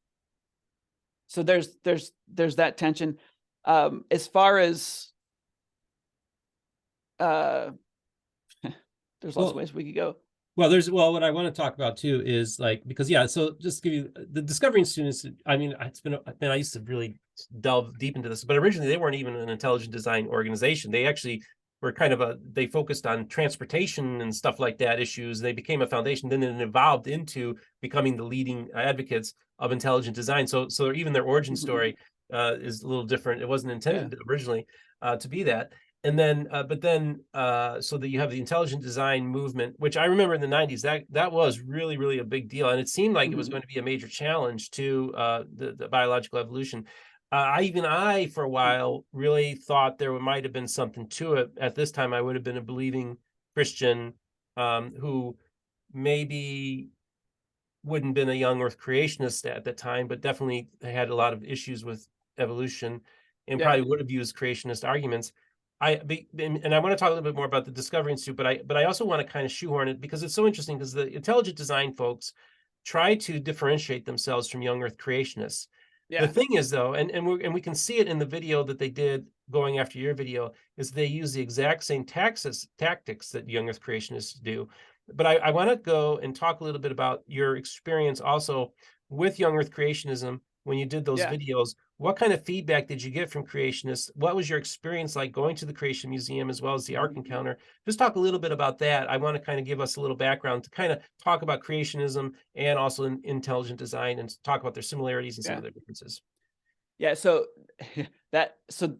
S2: So there's that tension. As far as there's lots of ways we could go.
S1: Well, what I want to talk about too is because so just to give you the Discovery students. I mean, I used to really delve deep into this, but originally they weren't even an intelligent design organization. They actually were they focused on transportation and stuff like that issues. They became a foundation, then it evolved into becoming the leading advocates of intelligent design. So even their origin story is a little different. It wasn't intended originally to be that. And then, so that you have the intelligent design movement, which I remember in the 90s, that was really, really a big deal. And it seemed like it was going to be a major challenge to the biological evolution. I, for a while, really thought there might have been something to it. At this time, I would have been a believing Christian who maybe wouldn't have been a young Earth creationist at the time, but definitely had a lot of issues with evolution and probably would have used creationist arguments. I want to talk a little bit more about the Discovery Institute, but I also want to kind of shoehorn it because it's so interesting, because the intelligent design folks try to differentiate themselves from young Earth creationists. The thing is, though, and we can see it in the video that they did going after your video, is they use the exact same tactics that young Earth creationists do. But I want to go and talk a little bit about your experience also with young Earth creationism when you did those videos. What kind of feedback did you get from creationists? What was your experience like going to the Creation Museum as well as the Ark Encounter? Just talk a little bit about that. I want to kind of give us a little background to kind of talk about creationism and also intelligent design, and talk about their similarities and some of their differences.
S2: Yeah, so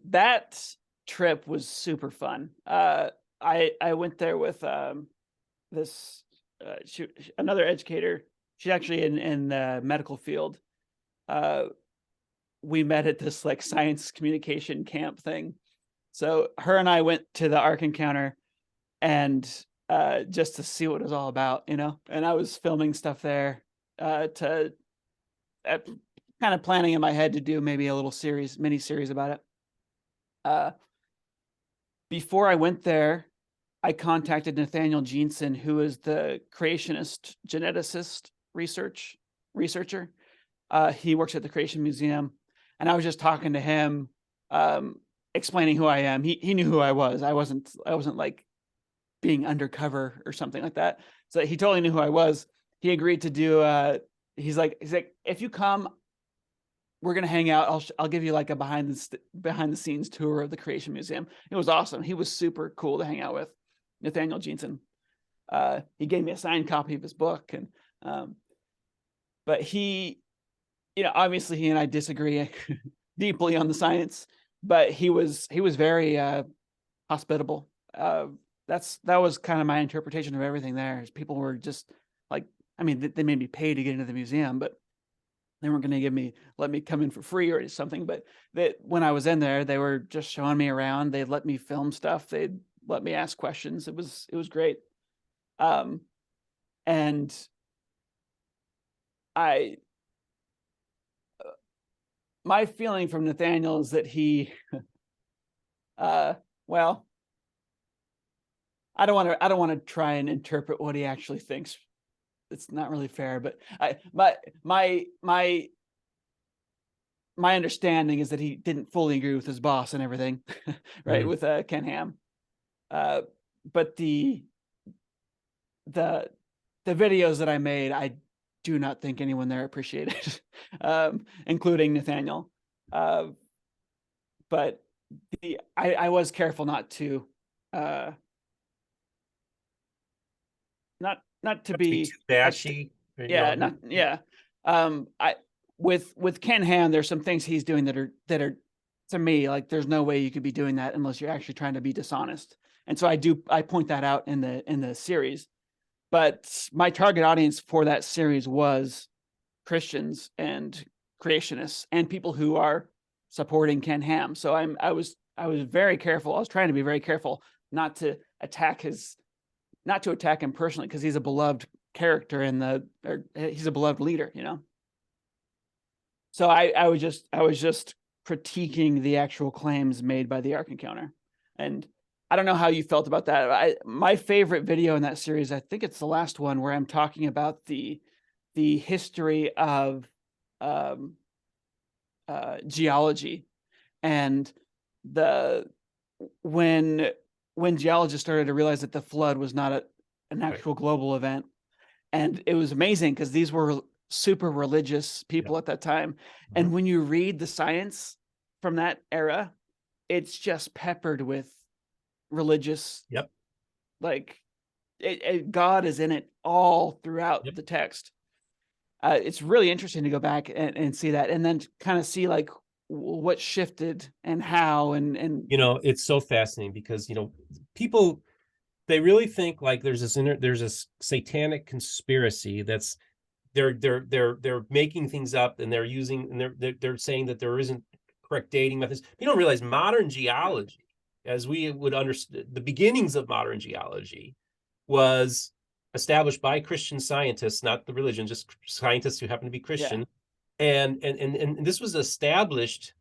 S2: that trip was super fun. I went there with another educator. She's actually in the medical field. we met at this like science communication camp thing. So her and I went to the Ark Encounter, and just to see what it was all about, you know. And I was filming stuff there, to kind of planning in my head to do maybe a little mini series about it. Before I went there, I contacted Nathaniel Jeanson, who is the creationist geneticist researcher. He works at the Creation Museum, and I was just talking to him, explaining who I am. He knew who I was. I wasn't like being undercover or something like that. So he totally knew who I was. He agreed to do. He's like, if you come, we're gonna hang out. I'll give you like a behind the scenes tour of the Creation Museum. It was awesome. He was super cool to hang out with, Nathaniel Jeanson. He gave me a signed copy of his book, and but he, you know, obviously he and I disagree deeply on the science, but he was very hospitable. That was kind of my interpretation of everything there. Is people were just like, I mean, they made me pay to get into the museum, but they weren't going to let me come in for free or something. But when I was in there, they were just showing me around. They'd let me film stuff. They'd let me ask questions. It was great. And my feeling from Nathaniel is that he, well, I don't want to try and interpret what he actually thinks. It's not really fair, but my understanding is that he didn't fully agree with his boss and everything, right? Mm-hmm. With Ken Ham, but the videos that I made, I do not think anyone there appreciated, including Nathaniel. But I was careful not to. Not to be
S1: too bashy.
S2: With Ken Ham, there's some things he's doing that are to me like there's no way you could be doing that unless you're actually trying to be dishonest. And so I point that out in the series. But my target audience for that series was Christians and creationists and people who are supporting Ken Ham. So I was very careful. I was trying to be very careful not to attack him personally, because he's a beloved character he's a beloved leader, you know. So I was just critiquing the actual claims made by the Ark Encounter. And I don't know how you felt about that. My favorite video in that series, I think it's the last one, where I'm talking about the history of geology, and when geologists started to realize that the flood was not an actual global event. And it was amazing because these were super religious people at that time. Mm-hmm. And when you read the science from that era, it's just peppered with religious, like God is in it all throughout the text. It's really interesting to go back and see that, and then kind of see like what shifted and how, and
S1: you know, it's so fascinating because, you know, people, they really think like there's this satanic conspiracy that's they're making things up, and they're saying that there isn't correct dating methods. You don't realize modern geology, as we would understand the beginnings of modern geology, was established by Christian scientists, not the religion, just scientists who happen to be Christian. And this was established.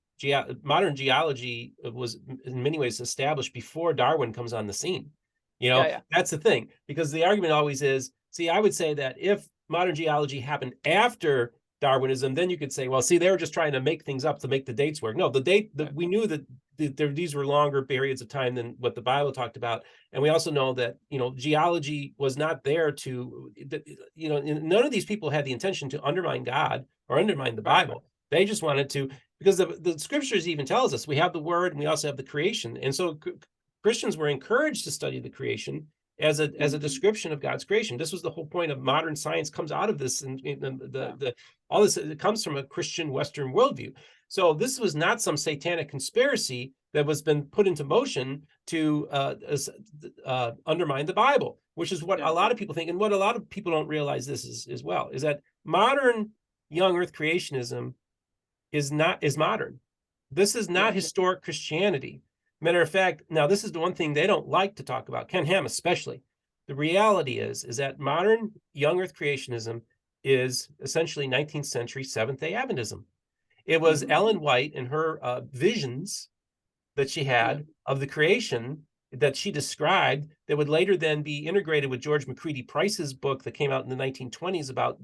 S1: Modern geology was in many ways established before Darwin comes on the scene. You know, that's the thing, because the argument always is, see, I would say that if modern geology happened after Darwinism, then you could say, well, see, they were just trying to make things up to make the dates work. No, we knew that these were longer periods of time than what the Bible talked about. And we also know that, you know, geology was not there to, you know, none of these people had the intention to undermine God or undermine the Bible. They just wanted to, because the scriptures even tells us we have the word and we also have the creation. And so Christians were encouraged to study the creation as a description of God's creation. This was the whole point of modern science, comes out of this, and all this, it comes from a Christian Western worldview. So this was not some satanic conspiracy that was been put into motion to undermine the Bible, which is what a lot of people think, and what a lot of people don't realize this is as well, is that modern young earth creationism is modern. This is not historic Christianity. Matter of fact, now this is the one thing they don't like to talk about, Ken Ham especially. The reality is that modern young earth creationism is essentially 19th century Seventh-day Adventism. It was Ellen White and her visions that she had of the creation that she described that would later then be integrated with George McCready Price's book that came out in the 1920s about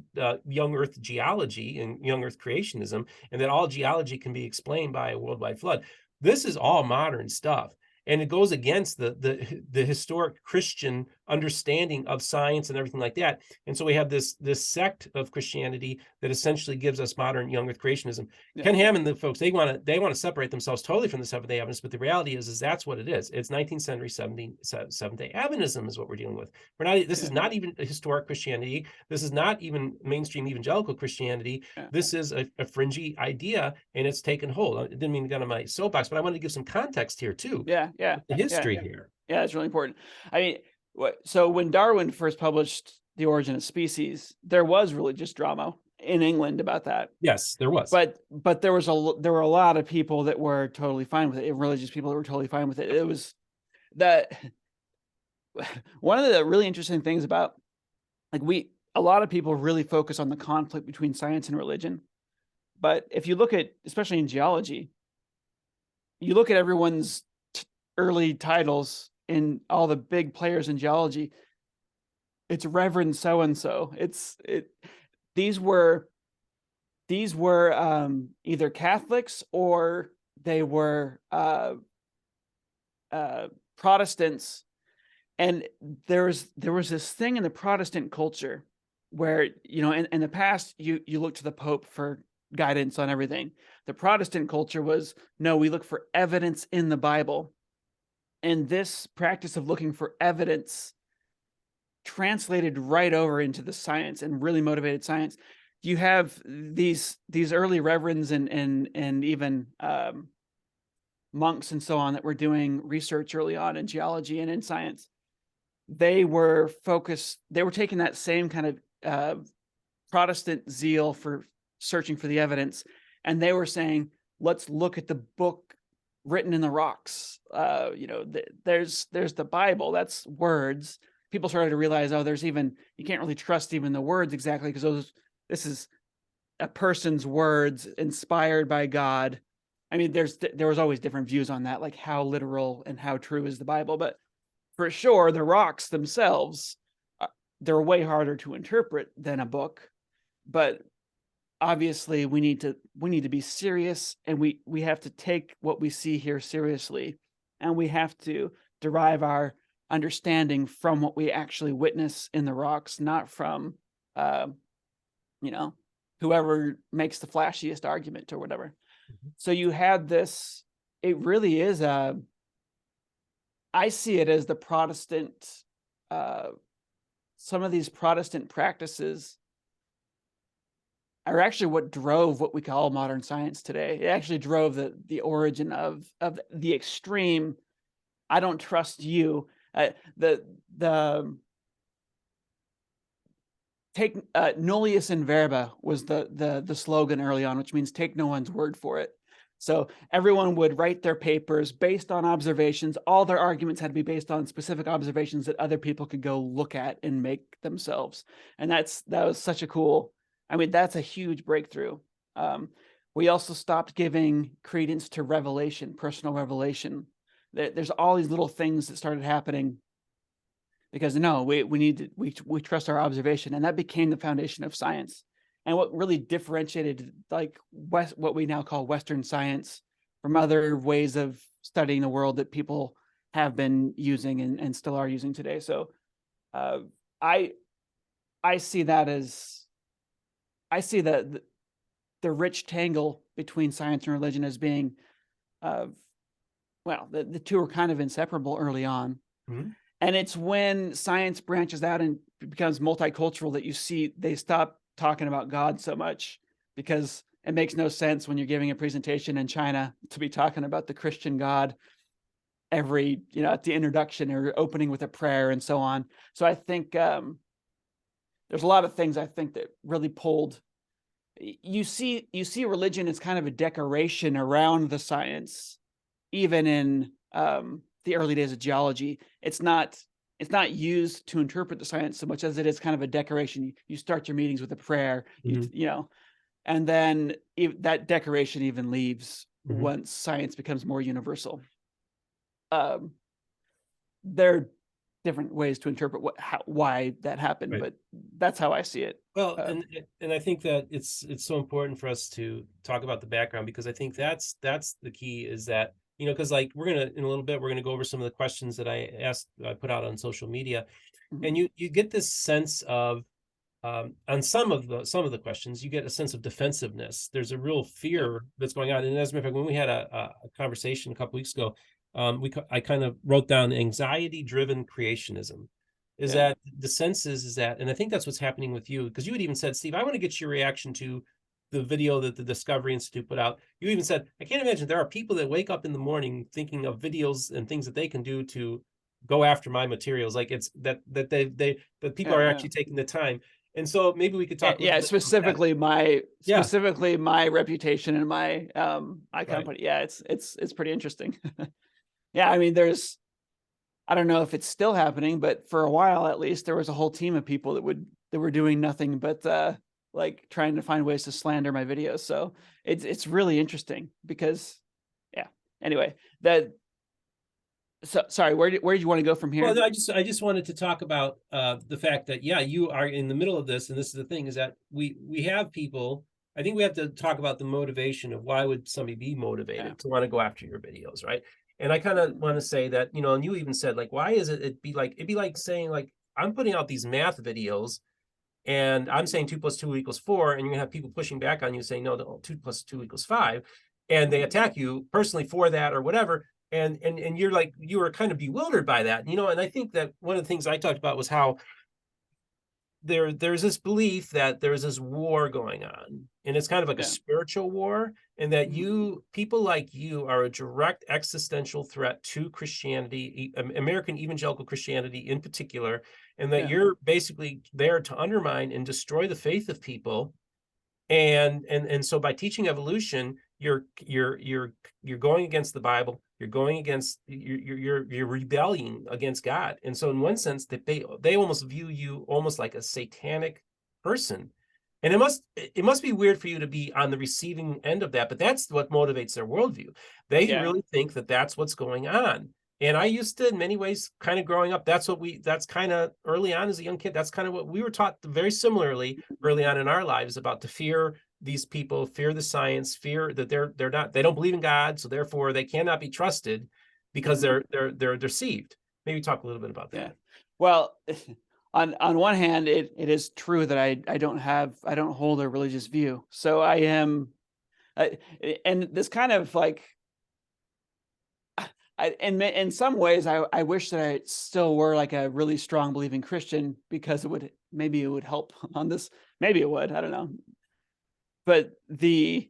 S1: young earth geology and young earth creationism, and that all geology can be explained by a worldwide flood. This is all modern stuff. And it goes against the historic Christian understanding of science and everything like that. And so we have this sect of Christianity that essentially gives us modern young earth creationism. Ken Ham and the folks, they want to separate themselves totally from the Seventh-day Adventists, but the reality is that's what it is. It's 19th century Seventh-day Adventism is what we're dealing with. We're not. This is not even historic Christianity. This is not even mainstream evangelical Christianity. This is a fringy idea, and it's taken hold. I didn't mean to get on my soapbox, but I wanted to give some context here too. The history here.
S2: Yeah, it's really important. I mean, so when Darwin first published The Origin of Species, there was religious drama in England about that.
S1: Yes, there was.
S2: But there were a lot of people that were totally fine with it. Religious people that were totally fine with it. It was that one of the really interesting things about a lot of people really focus on the conflict between science and religion. But if you look at, especially in geology, you look at everyone's early titles in all the big players in geology, it's Reverend so-and-so. These were either Catholics or they were Protestants. And there was this thing in the Protestant culture where, in the past, you look to the Pope for guidance on everything. The Protestant culture was, no, we look for evidence in the Bible. And this practice of looking for evidence translated right over into the science and really motivated science. You have these early reverends and even monks and so on that were doing research early on in geology and in science. They were taking that same kind of Protestant zeal for searching for the evidence, and they were saying, let's look at the book written in the rocks. There's the Bible, that's words. People started to realize, you can't really trust even the words exactly, because this is a person's words inspired by God. I mean, there was always different views on that, like how literal and how true is the Bible, but for sure, the rocks themselves, they're way harder to interpret than a book. But obviously, we need to be serious, and we have to take what we see here seriously, and we have to derive our understanding from what we actually witness in the rocks, not from whoever makes the flashiest argument or whatever. So you had this. It really is I see it as the Protestant. Some of these Protestant practices are actually what drove what we call modern science today. It actually drove the origin of the extreme. I don't trust you. Take nullius in verba was the slogan early on, which means take no one's word for it. So everyone would write their papers based on observations. All their arguments had to be based on specific observations that other people could go look at and make themselves. And that was such a cool. I mean, that's a huge breakthrough. We also stopped giving credence to revelation, personal revelation. There's all these little things that started happening because we trust our observation, and that became the foundation of science. And what really differentiated what we now call Western science from other ways of studying the world that people have been using and still are using today. So I see that as the rich tangle between science and religion as being, the two are kind of inseparable early on. Mm-hmm. And it's when science branches out and becomes multicultural that you see they stop talking about God so much, because it makes no sense when you're giving a presentation in China to be talking about the Christian God every, at the introduction or opening with a prayer and so on. So I think there's a lot of things I think that really pulled you see religion as kind of a decoration around the science, even in the early days of geology. It's not used to interpret the science so much as it is kind of a decoration. You start your meetings with a prayer, you know, and then that decoration even leaves once science becomes more universal. There are different ways to interpret why that happened, but that's how I see it.
S1: Well, and I think that it's so important for us to talk about the background, because I think that's the key, is that, you know, because like in a little bit we're gonna go over some of the questions that I put out on social media, and you get this sense of on some of the questions, you get a sense of defensiveness. There's a real fear that's going on. And as a matter of fact, when we had a conversation a couple weeks ago, I kind of wrote down anxiety-driven creationism. Is that the sense is that, and I think that's what's happening with you, because you had even said, Steve, I want to get your reaction to the video that the Discovery Institute put out. You even said, I can't imagine there are people that wake up in the morning thinking of videos and things that they can do to go after my materials. Like it's that people are actually taking the time. And so maybe we could talk.
S2: Specifically my reputation and my company. Yeah, it's pretty interesting. Yeah, I mean, I don't know if it's still happening, but for a while at least, there was a whole team of people that were doing nothing but like trying to find ways to slander my videos. So it's really interesting because, yeah. Anyway, sorry, where did you want to go from here?
S1: Well, I just wanted to talk about the fact that, yeah, you are in the middle of this, and this is the thing, is that we have people. I think we have to talk about the motivation of why would somebody be motivated to want to go after your videos, right? And I kind of want to say that, you know, and you even said, like, why is it'd be like saying, like, I'm putting out these math videos and I'm saying 2 + 2 = 4, and you're gonna have people pushing back on you saying, no, 2 + 2 = 5, and they attack you personally for that or whatever. And you're like, you were kind of bewildered by that, you know. And I think that one of the things I talked about was how there's this belief that there's this war going on, and it's kind of like a spiritual war, and that people like you are a direct existential threat to Christianity, American evangelical Christianity in particular, and that you're basically there to undermine and destroy the faith of people. And so by teaching evolution, you're going against the Bible. You're going against, you're rebelling against God. And so in one sense, that they almost view you almost like a satanic person. And it must be weird for you to be on the receiving end of that, but that's what motivates their worldview. They really think that that's what's going on. And I used to, in many ways, kind of growing up, that's kind of early on as a young kid, that's kind of what we were taught very similarly early on in our lives, about to fear these people, fear the science, fear that they don't believe in God, so therefore they cannot be trusted because they're deceived. Maybe talk a little bit about that.
S2: Yeah. Well, on one hand, it is true that I don't hold a religious view. So I am, and this kind of like, in some ways, I wish that I still were like a really strong believing Christian, because maybe it would help on this. Maybe it would, I don't know. But my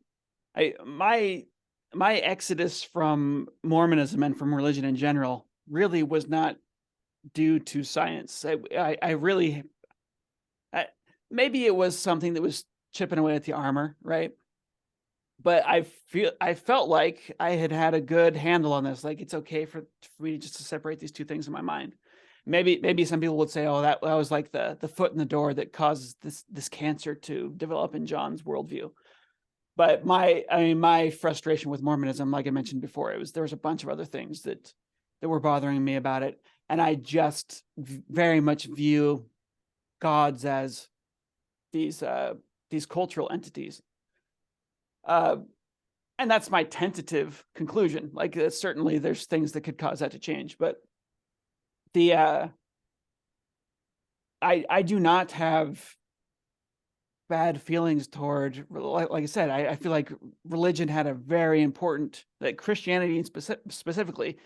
S2: exodus from Mormonism and from religion in general really was not due to science. Maybe it was something that was chipping away at the armor, right? But I felt like I had a good handle on this. Like, it's okay for me just to separate these two things in my mind. Maybe some people would say, oh, that was like the foot in the door that causes this cancer to develop in Jon's worldview. But my frustration with Mormonism, like I mentioned before, there was a bunch of other things that were bothering me about it, and I just very much view gods as these cultural entities. And that's my tentative conclusion. Like, certainly there's things that could cause that to change, but I do not have bad feelings toward, like I said, I feel like religion had a very important, like Christianity specifically,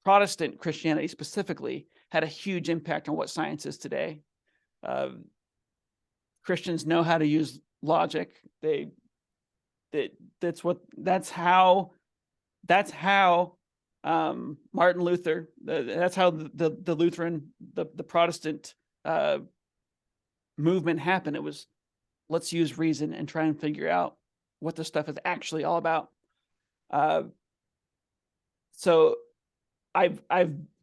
S2: Protestant Christianity specifically, had a huge impact on what science is today. Christians know how to use logic. That's how Martin Luther, that's how the Lutheran, the Protestant movement happened. It was let's use reason and try and figure out what this stuff is actually all about. So I've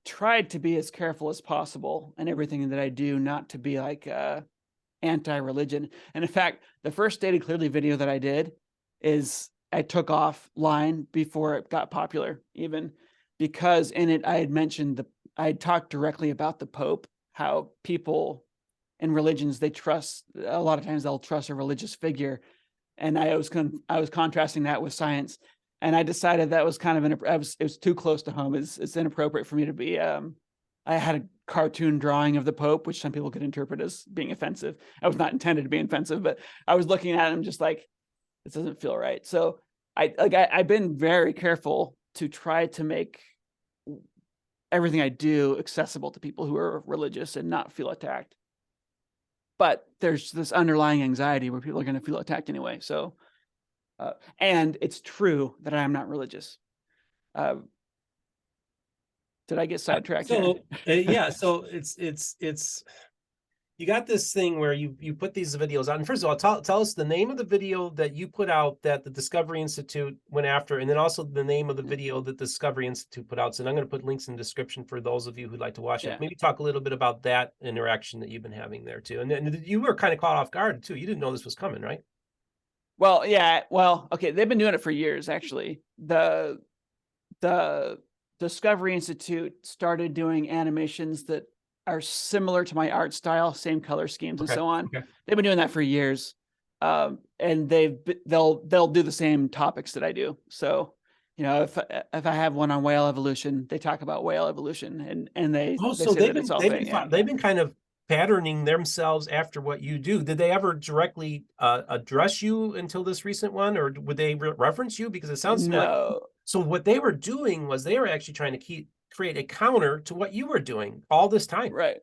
S2: tried to be as careful as possible in everything that I do, not to be like anti-religion. And in fact, the first Stated Clearly video that I did is I took offline before it got popular, even because in it I had mentioned I had talked directly about the Pope, how people in religions, they trust, a lot of times they'll trust a religious figure. And I was contrasting that with science. And I decided that was kind of it was too close to home. It's inappropriate for me to be. I had a cartoon drawing of the Pope, which some people could interpret as being offensive. I was not intended to be offensive, but I was looking at him just like, this doesn't feel right. So I've been very careful to try to make everything I do accessible to people who are religious and not feel attacked. But there's this underlying anxiety where people are going to feel attacked anyway. So. And it's true that I am not religious. Did I get sidetracked?
S1: So yeah, so it's you got this thing where you put these videos out. And first of all, tell us the name of the video that you put out that the Discovery Institute went after, and then also the name of the video that the Discovery Institute put out. So I'm going to put links in the description for those of you who'd like to watch it. Maybe talk a little bit about that interaction that you've been having there too. And then you were kind of caught off guard too. You didn't know this was coming, right?
S2: Well, yeah. Well, okay. They've been doing it for years, actually. The Discovery Institute started doing animations that are similar to my art style, same color schemes and so on. They've been doing that for years. And they'll do the same topics that I do. So, you know, if I have one on whale evolution, they talk about whale evolution and they
S1: so
S2: they've
S1: been kind of patterning themselves after what you do. Did they ever directly address you until this recent one, or would they reference you? Because it sounds like, so what they were doing was they were actually trying to create a counter to what you were doing all this time.
S2: Right.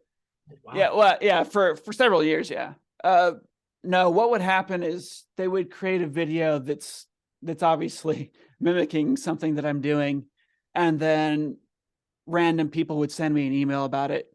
S1: Wow.
S2: Yeah. Well, yeah, for several years. Yeah. No, what would happen is they would create a video that's obviously mimicking something that I'm doing. And then random people would send me an email about it.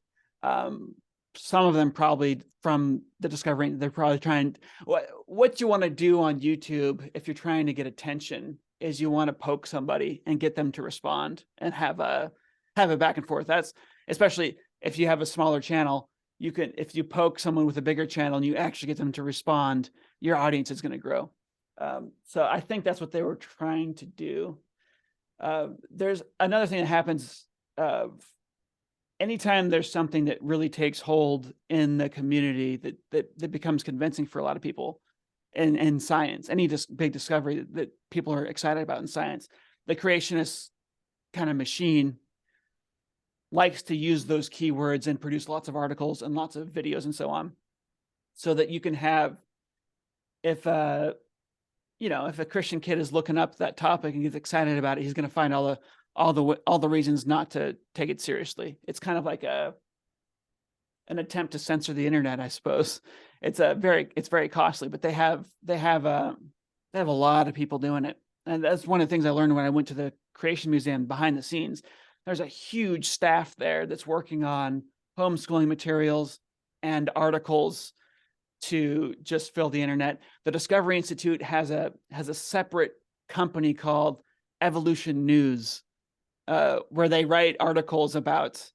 S2: Some of them probably from the Discovery, they're probably trying, what you want to do on YouTube if you're trying to get attention is you want to poke somebody and get them to respond and have a back and forth. That's especially if you have a smaller channel, you can, if you poke someone with a bigger channel and you actually get them to respond, your audience is going to grow. So I think that's what they were trying to do. There's another thing that happens anytime there's something that really takes hold in the community that becomes convincing for a lot of people in science, any big discovery that people are excited about in science, the creationist kind of machine likes to use those keywords and produce lots of articles and lots of videos and so on, so that you can have, if a Christian kid is looking up that topic and gets excited about it, he's going to find all the reasons not to take it seriously. It's kind of like an attempt to censor the internet, I suppose. It's very costly, but they have a lot of people doing it. And that's one of the things I learned when I went to the Creation Museum behind the scenes. There's a huge staff there that's working on homeschooling materials and articles to just fill the internet. The Discovery Institute has a separate company called Evolution News, where they write articles about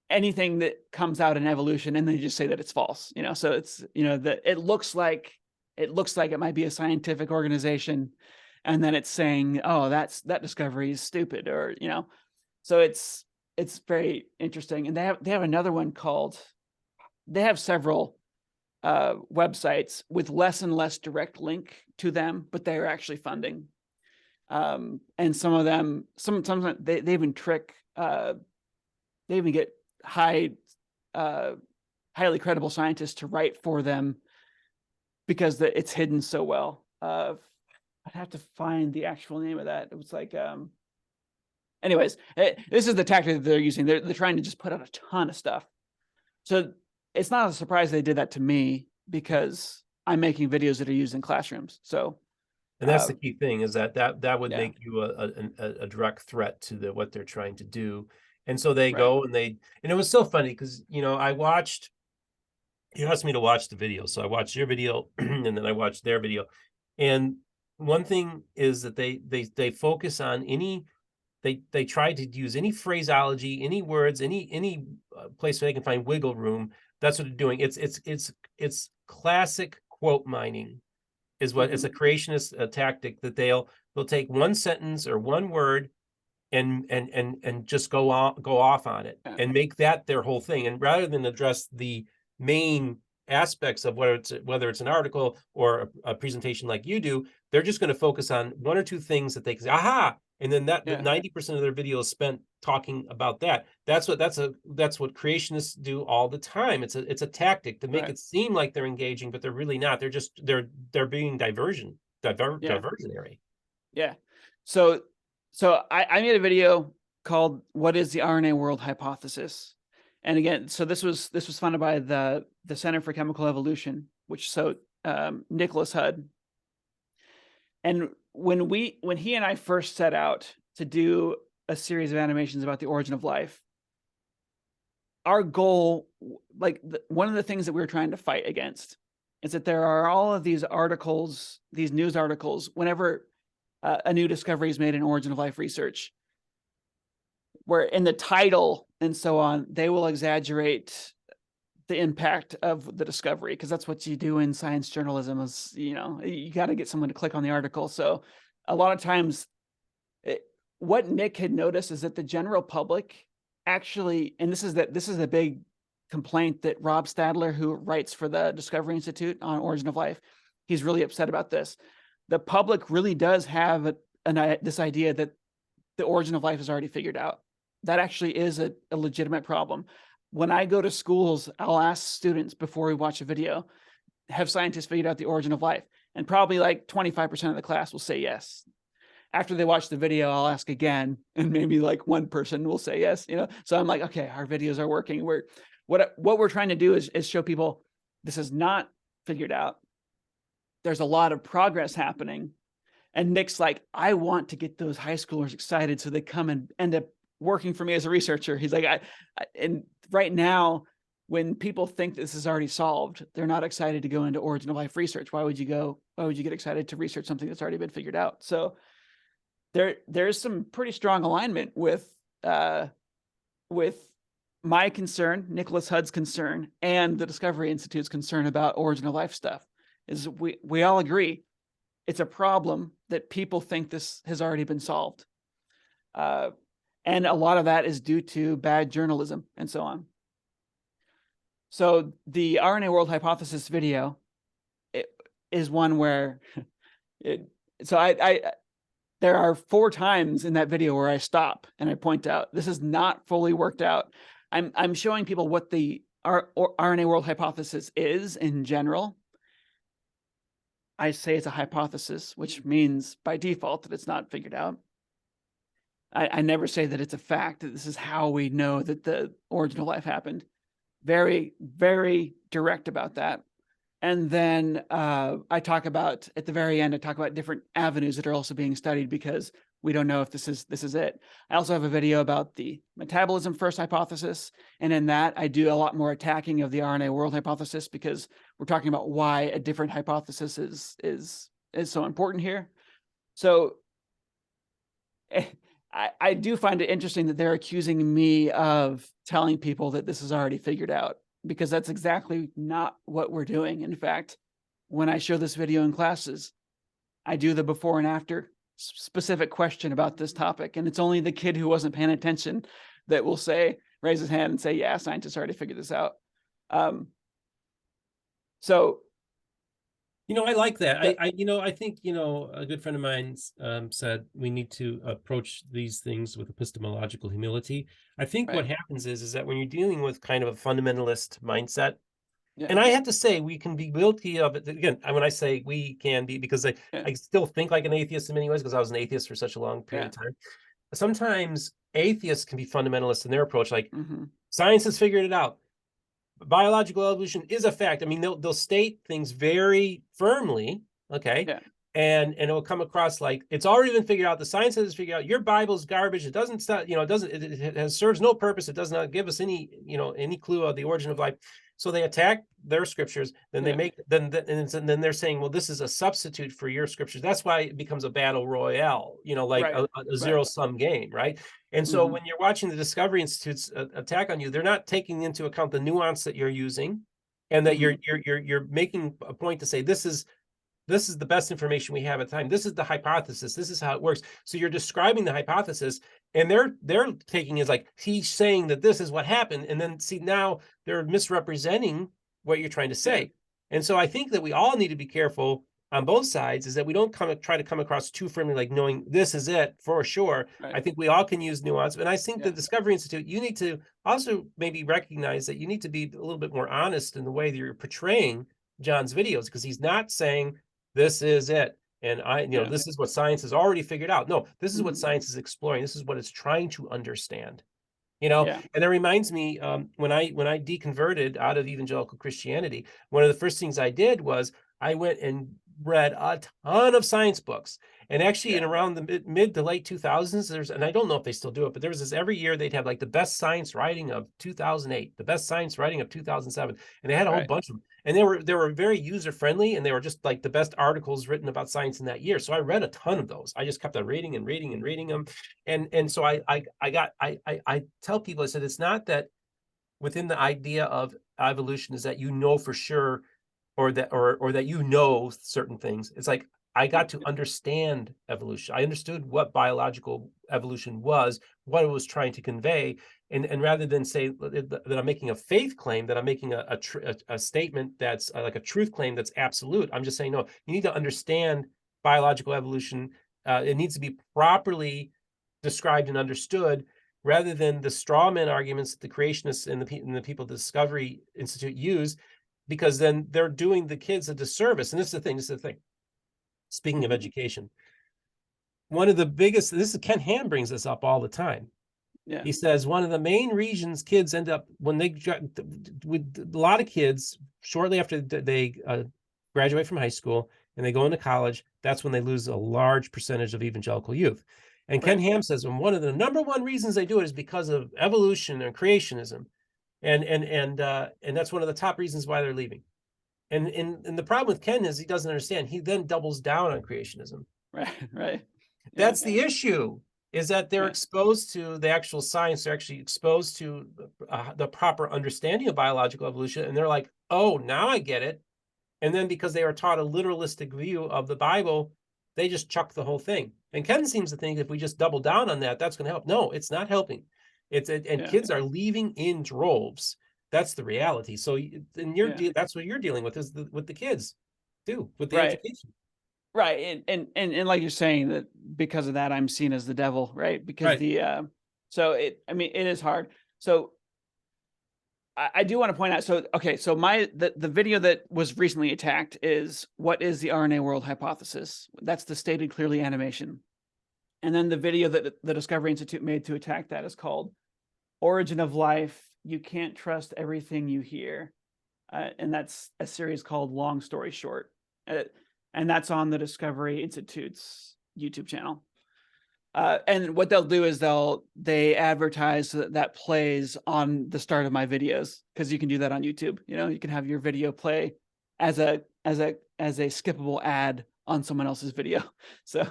S2: anything that comes out in evolution, and they just say that it's false. So it's that it looks like it might be a scientific organization, and then it's saying, oh, that discovery is stupid, or so it's very interesting. And they have another one called, they have several websites with less and less direct link to them, but they're actually funding. And some of them, sometimes they even trick, they even get highly credible scientists to write for them because it's hidden so well. I'd have to find the actual name of that. It was like, anyways, this is the tactic that they're using. They're trying to just put out a ton of stuff. So it's not a surprise they did that to me, because I'm making videos that are used in classrooms. So,
S1: and that's the key thing, is that would make you a direct threat to what they're trying to do. And so they go and it was so funny because, I watched you asked me to watch the video, so I watched your video and then I watched their video. And one thing is that they focus on any, they try to use any phraseology, any words, any place where they can find wiggle room. That's what they're doing. It's classic quote mining, is what it's a creationist tactic that they'll take one sentence or one word and just go off on it and make that their whole thing. And rather than address the main aspects of whether it's an article or a presentation like you do, they're just going to focus on one or two things that they can say, aha, and then that 90% of their video is spent talking about that. That's what creationists do all the time. It's a tactic to make it seem like they're engaging, but they're really not. They're being diversionary.
S2: Yeah. So I made a video called "What is the RNA World Hypothesis?" And again, so this was funded by the Center for Chemical Evolution, which Nicholas Hud. And when he and I first set out to do a series of animations about the origin of life, our goal, one of the things that we were trying to fight against, is that there are all of these articles, these news articles, whenever a new discovery is made in origin of life research, where in the title and so on, they will exaggerate the impact of the discovery, because that's what you do in science journalism. Is, you got to get someone to click on the article. So a lot of times what Nick had noticed is that the general public actually, and this is the big complaint that Rob Stadler, who writes for the Discovery Institute on origin of life, he's really upset about this. The public really does have this idea that the origin of life is already figured out. That actually is a legitimate problem. When I go to schools, I'll ask students before we watch a video, have scientists figured out the origin of life? And probably like 25% of the class will say yes. After they watch the video, I'll ask again, and maybe like one person will say yes. So I'm like, okay, our videos are working. What we're trying to do is show people this is not figured out. There's a lot of progress happening. And Nick's like, I want to get those high schoolers excited so they come and end up working for me as a researcher. He's like, and right now, when people think this is already solved, they're not excited to go into origin of life research. Why would you get excited to research something that's already been figured out? So there's some pretty strong alignment with my concern, Nicholas Hud's concern, and the Discovery Institute's concern about origin of life stuff. Is we all agree it's a problem that people think this has already been solved. And a lot of that is due to bad journalism and so on. So the RNA World Hypothesis video is one where there are 4 times in that video where I stop and I point out, this is not fully worked out. I'm showing people what the RNA World Hypothesis is in general. I say it's a hypothesis, which means by default that it's not figured out. I never say that it's a fact, that this is how we know that the origin of life happened. Very, very direct about that. And then I talk about, at the very end, I talk about different avenues that are also being studied because we don't know if this is it. I also have a video about the metabolism first hypothesis. And in that, I do a lot more attacking of the RNA world hypothesis because we're talking about why a different hypothesis is so important here. So I do find it interesting that they're accusing me of telling people that this is already figured out, because that's exactly not what we're doing. In fact, when I show this video in classes, I do the before and after specific question about this topic. And it's only the kid who wasn't paying attention that will raise his hand and say, yeah, scientists already figured this out.
S1: I like that. I think, a good friend of mine said we need to approach these things with epistemological humility. I think what happens is that when you're dealing with kind of a fundamentalist mindset, and I have to say we can be guilty of it. Again, when I say we can be, because I still think like an atheist in many ways, because I was an atheist for such a long period of time. Sometimes atheists can be fundamentalists in their approach, like science has figured it out. Biological evolution is a fact. I mean, they'll state things very firmly, okay? and it'll come across like it's already been figured out. The science has figured out your Bible's garbage. It doesn't stop, it serves no purpose. It does not give us any, any clue of the origin of life. So they attack their scriptures. Then they make then they're saying, well, this is a substitute for your scriptures. That's why it becomes a battle royale, like a zero-sum game, right? And so when you're watching the Discovery Institute's attack on you, they're not taking into account the nuance that you're using, and that you're making a point to say this is the best information we have at the time. This is the hypothesis. This is how it works. So you're describing the hypothesis, and they're taking it as like he's saying that this is what happened, and then see now they're misrepresenting what you're trying to say. And so I think that we all need to be careful on both sides, is that we don't try to come across too firmly, like knowing this is it for sure. Right. I think we all can use nuance, and I think the Discovery Institute, you need to also maybe recognize that you need to be a little bit more honest in the way that you're portraying Jon's videos, because he's not saying this is it, and this is what science has already figured out. No, this is what science is exploring. This is what it's trying to understand. And that reminds me, when I deconverted out of evangelical Christianity, one of the first things I did was I went and read a ton of science books. And actually in around the mid to late 2000s, and I don't know if they still do it, but there was this every year they'd have like the best science writing of 2008, the best science writing of 2007. And they had a whole bunch of them. And they were very user friendly, and they were just like the best articles written about science in that year. So I read a ton of those. I just kept on reading and reading and reading them. And so I tell people, I said, it's not that within the idea of evolution is that for sure, or that certain things. It's like I got to understand evolution. I understood what biological evolution was, what it was trying to convey, and rather than say that I'm making a faith claim, that I'm making a statement that's like a truth claim that's absolute. I'm just saying, no, you need to understand biological evolution. It needs to be properly described and understood, rather than the straw man arguments that the creationists and the people at the Discovery Institute use, because then they're doing the kids a disservice. And this is the thing. Speaking of education, one of the biggest, Ken Ham brings this up all the time. Yeah. He says one of the main reasons kids end up, when they, with a lot of kids, shortly after they graduate from high school and they go into college, that's when they lose a large percentage of evangelical youth. And Ken Ham says, and one of the number one reasons they do it is because of evolution and creationism. And that's one of the top reasons why they're leaving. And the problem with Ken is he doesn't understand. He then doubles down on creationism.
S2: Right.
S1: That's the issue, is that they're exposed to the actual science. They're actually exposed to the proper understanding of biological evolution. And they're like, oh, now I get it. And then because they are taught a literalistic view of the Bible, they just chuck the whole thing. And Ken seems to think if we just double down on that, that's going to help. No, it's not helping. Kids are leaving in droves. That's the reality. So, and that's what you're dealing with, is with the kids, too, with the education.
S2: Right, and like you're saying, that because of that, I'm seen as the devil, right? Because it is hard. So I do want to point out. So the video that was recently attacked is, what is the RNA world hypothesis? That's the stated clearly animation. And then the video that the Discovery Institute made to attack that is called Origin of Life. You can't trust everything you hear. And that's a series called Long Story Short. And that's on the Discovery Institute's YouTube channel. And what they'll do is they advertise that plays on the start of my videos, because you can do that on YouTube. You can have your video play as a skippable ad on someone else's video. So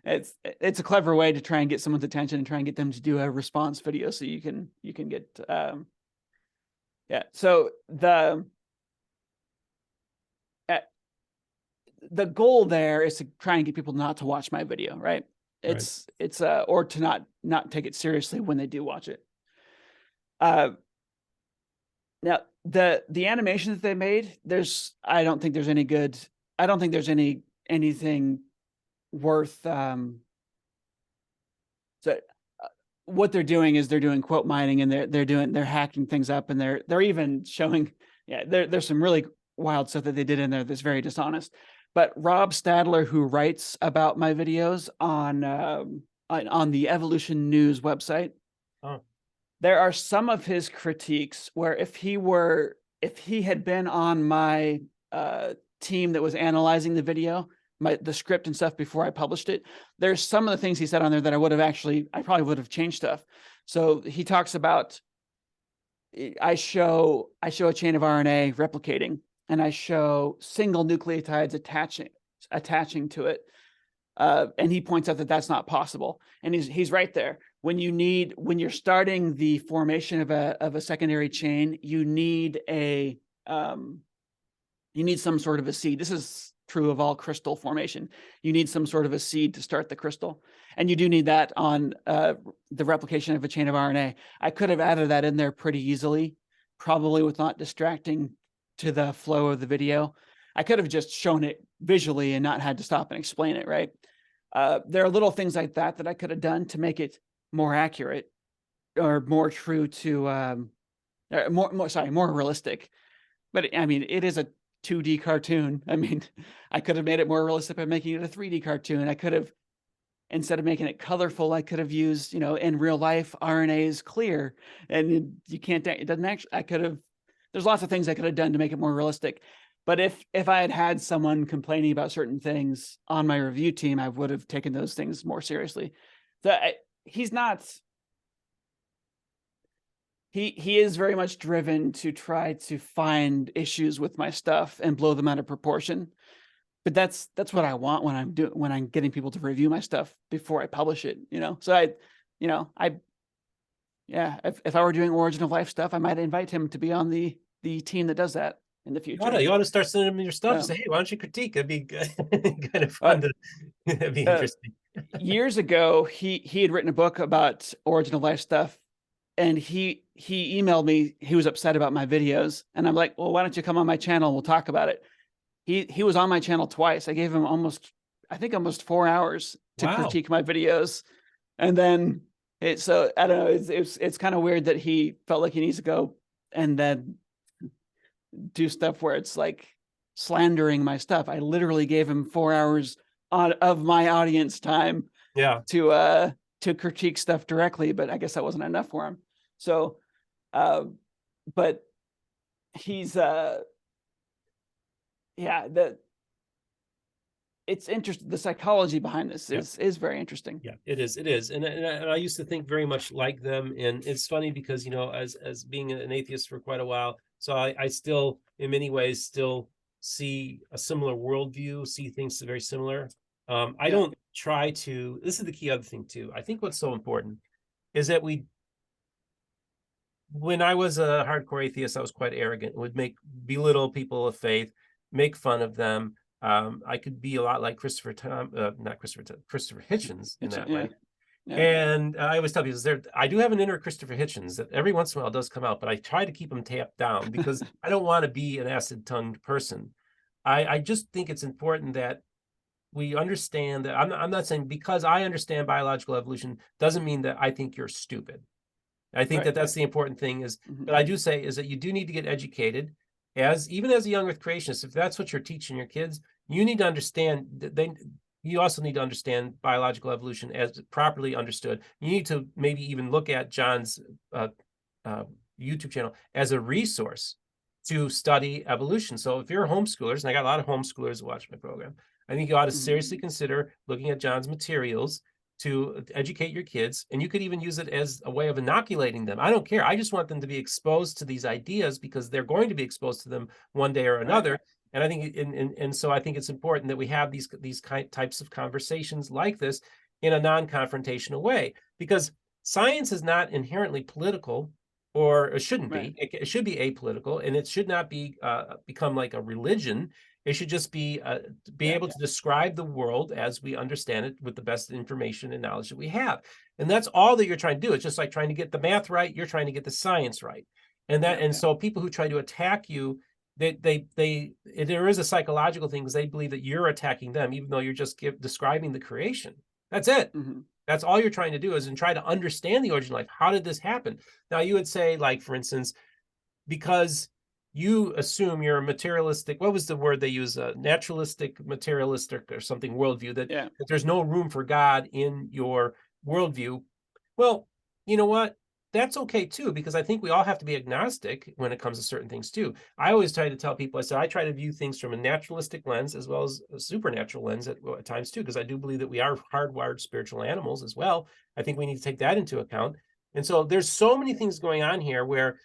S2: it's a clever way to try and get someone's attention and try and get them to do a response video, so you can get so the goal there is to try and get people not to watch my video, right? It's or to not take it seriously when they do watch it. Now the animation that they made, I don't think there's anything worth what they're doing is they're doing quote mining, and they're hacking things up, and they're even showing there's some really wild stuff that they did in there that's very dishonest. But Rob Stadler, who writes about my videos on the Evolution News website, there are some of his critiques where if he had been on my team that was analyzing the video, the script and stuff before I published it. There's some of the things he said on there that I probably would have changed stuff. So he talks about, I show a chain of RNA replicating, and I show single nucleotides attaching to it. And he points out that that's not possible. And he's right there. When you're starting the formation of a secondary chain, you need some sort of a seed. This is true of all crystal formation. You need some sort of a seed to start the crystal. And you do need that on the replication of a chain of RNA. I could have added that in there pretty easily, probably with not distracting to the flow of the video. I could have just shown it visually and not had to stop and explain it, right? There are little things like that I could have done to make it more accurate or more true to, more realistic. But I mean, it is a 2D cartoon. I mean, I could have made it more realistic by making it a 3D cartoon. I could have, instead of making it colorful, I could have used, in real life, RNA is clear, and you can't, it doesn't actually, there's lots of things I could have done to make it more realistic. But if I had had someone complaining about certain things on my review team, I would have taken those things more seriously. He is very much driven to try to find issues with my stuff and blow them out of proportion. But that's what I want when I'm getting people to review my stuff before I publish it, So if I were doing Origin of Life stuff, I might invite him to be on the team that does that in the future.
S1: You ought to start sending him your stuff. Say, hey, why don't you critique? It'd be kind of fun it'd be interesting.
S2: Years ago, he had written a book about Origin of Life stuff, and he emailed me. He was upset about my videos, and I'm like, well, why don't you come on my channel and we'll talk about it. He was on my channel twice. I gave him almost 4 hours to critique my videos, and then so I don't know. It's kind of weird that he felt like he needs to go and then do stuff where it's like slandering my stuff. I literally gave him 4 hours of my audience time to critique stuff directly, but I guess that wasn't enough for him. So but he's it's interesting. The psychology behind this is very interesting.
S1: Yeah, it is. And I used to think very much like them. And it's funny because, as being an atheist for quite a while, so I still, in many ways, still see a similar worldview, see things very similar. I don't try to, this is the key other thing too. I think what's so important is that when I was a hardcore atheist, I was quite arrogant, would belittle people of faith, make fun of them. I could be a lot like Christopher Hitchens in that way. Yeah. And I always tell people, I do have an inner Christopher Hitchens that every once in a while does come out, but I try to keep him tamped down because I don't want to be an acid-tongued person. I just think it's important that we understand that I'm not saying because I understand biological evolution doesn't mean that I think you're stupid. I think that's the important thing is, but I do say is that you do need to get educated even as a young earth creationist. If that's what you're teaching your kids, you need to understand that you also need to understand biological evolution as properly understood. You need to maybe even look at Jon's YouTube channel as a resource to study evolution. So if you're homeschoolers, and I got a lot of homeschoolers that watch my program, I think you ought to seriously consider looking at Jon's materials to educate your kids. And you could even use it as a way of inoculating them. I don't care. I just want them to be exposed to these ideas because they're going to be exposed to them one day or another. Right. And I think, and so I think it's important that we have these types of conversations like this in a non-confrontational way, because science is not inherently political, or it shouldn't be. It should be apolitical, and it should not be become like a religion. It should just be able to describe the world as we understand it with the best information and knowledge that we have. And that's all that you're trying to do. It's just like trying to get the math right. You're trying to get the science right. And so people who try to attack you, there is a psychological thing because they believe that you're attacking them, even though you're just describing the creation. That's it. That's all you're trying to do is try to understand the origin of life. How did this happen? Now you would say, like, for instance, because you assume you're a materialistic, what was the word they use? Naturalistic, materialistic, or something worldview, that there's no room for God in your worldview. Well, you know what? that's okay too, because I think we all have to be agnostic when it comes to certain things too. I always try to tell people, I said, I try to view things from a naturalistic lens as well as a supernatural lens at times too, because I do believe that we are hardwired spiritual animals as well. I think we need to take that into account. And so there's so many things going on here where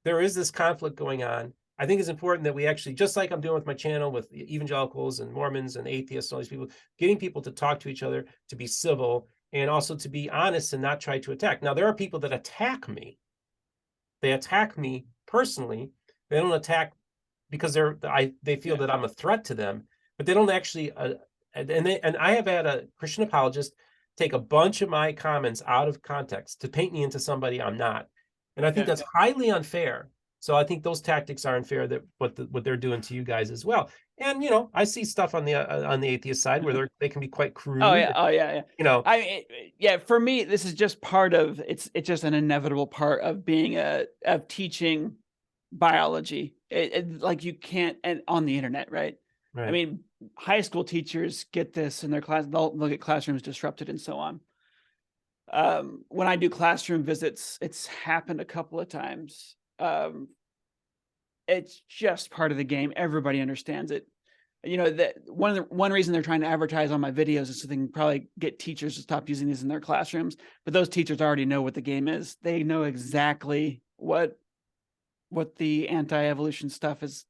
S1: there is this conflict going on. I think it's important that we actually, just like I'm doing with my channel with evangelicals and Mormons and atheists, all these people, getting people to talk to each other, to be civil, and also to be honest and not try to attack. Now, there are people that attack me. They attack me personally. They don't attack because they feel that I'm a threat to them, but they don't actually. And I have had a Christian apologist take a bunch of my comments out of context to paint me into somebody I'm not, and I think that's highly unfair. So I think those tactics are unfair, that what they're doing to you guys as well. And I see stuff on the atheist side where they can be quite crude.
S2: Oh yeah. For me, this is just part of it's just an inevitable part of being of teaching biology. Like you can't, and on the internet, right? I mean, high school teachers get this in their class. They'll get classrooms disrupted and so on. When I do classroom visits, it's happened a couple of times. It's just part of the game. Everybody understands it. That one reason they're trying to advertise on my videos is so they can probably get teachers to stop using these in their classrooms. But those teachers already know what the game is. They know exactly what the anti-evolution stuff is.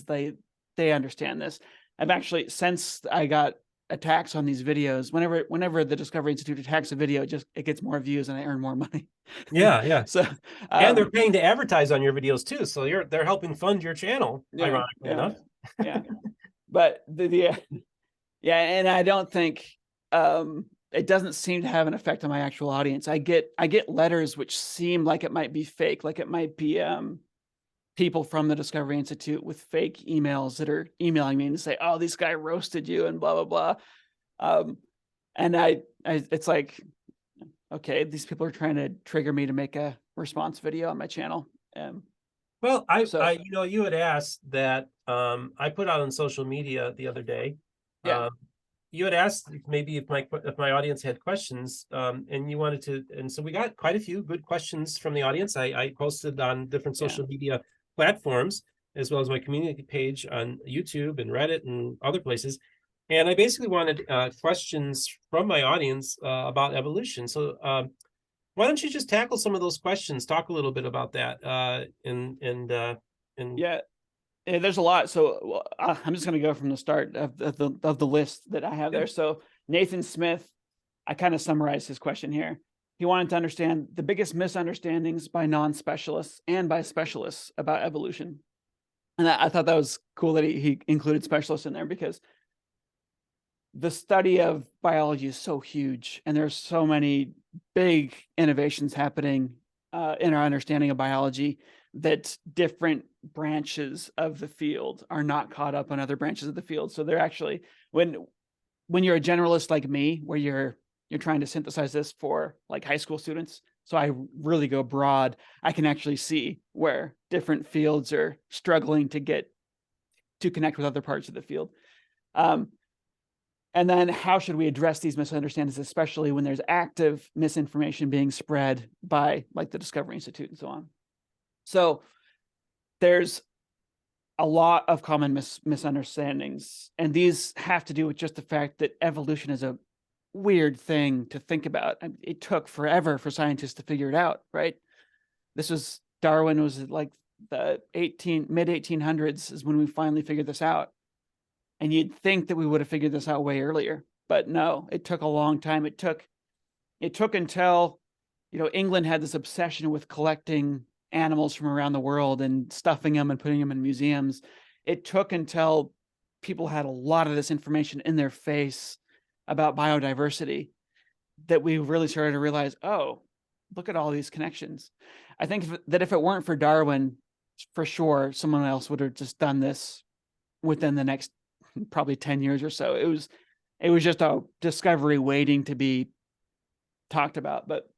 S2: They understand this. I've actually, since I got attacks on these videos, whenever the Discovery Institute attacks a video, it gets more views and I earn more money.
S1: Yeah.
S2: So
S1: and they're paying to advertise on your videos too, so they're helping fund your channel, ironically enough.
S2: But and I don't think it doesn't seem to have an effect on my actual audience. I get letters which seem like it might be fake, like it might be people from the Discovery Institute with fake emails that are emailing me and say, "Oh, this guy roasted you," and blah blah blah. And it's like, okay, these people are trying to trigger me to make a response video on my channel.
S1: Well, you had asked that I put out on social media the other day. You had asked maybe if my audience had questions, and you wanted to, and so we got quite a few good questions from the audience. I posted on different social media platforms, as well as my community page on YouTube and Reddit and other places. And I basically wanted questions from my audience about evolution. So why don't you just tackle some of those questions? Talk a little bit about that.
S2: There's a lot. So I'm just going to go from the start of the list that I have there. So Nathan Smith, I kind of summarized his question here. He wanted to understand the biggest misunderstandings by non-specialists and by specialists about evolution. And I thought that was cool that he included specialists in there, because the study of biology is so huge and there's so many big innovations happening in our understanding of biology that different branches of the field are not caught up on other branches of the field. So they're actually, when you're a generalist like me, where you're trying to synthesize this for like high school students, so I really go broad, I can actually see where different fields are struggling to connect with other parts of the field. And then how should we address these misunderstandings, especially when there's active misinformation being spread by like the Discovery Institute and so on. So there's a lot of common misunderstandings, and these have to do with just the fact that evolution is a weird thing to think about. It took forever for scientists to figure it out, right? Darwin was like the mid 1800s is when we finally figured this out. And you'd think that we would have figured this out way earlier, but no, it took a long time. It took until, England had this obsession with collecting animals from around the world and stuffing them and putting them in museums. It took until people had a lot of this information in their face about biodiversity that we really started to realize, oh, look at all these connections. I think that if it weren't for Darwin, for sure, someone else would have just done this within the next probably 10 years or so. It was just a discovery waiting to be talked about. But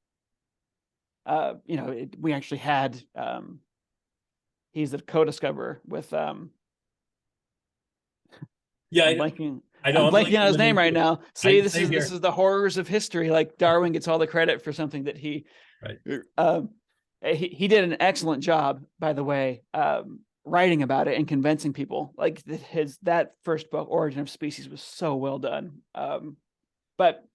S2: we actually had he's the co-discoverer with I'm blanking on his name right now. See, this is the horrors of history. Like Darwin gets all the credit for something that he
S1: Right.
S2: He did an excellent job, by the way, writing about it and convincing people. Like that first book, Origin of Species, was so well done. But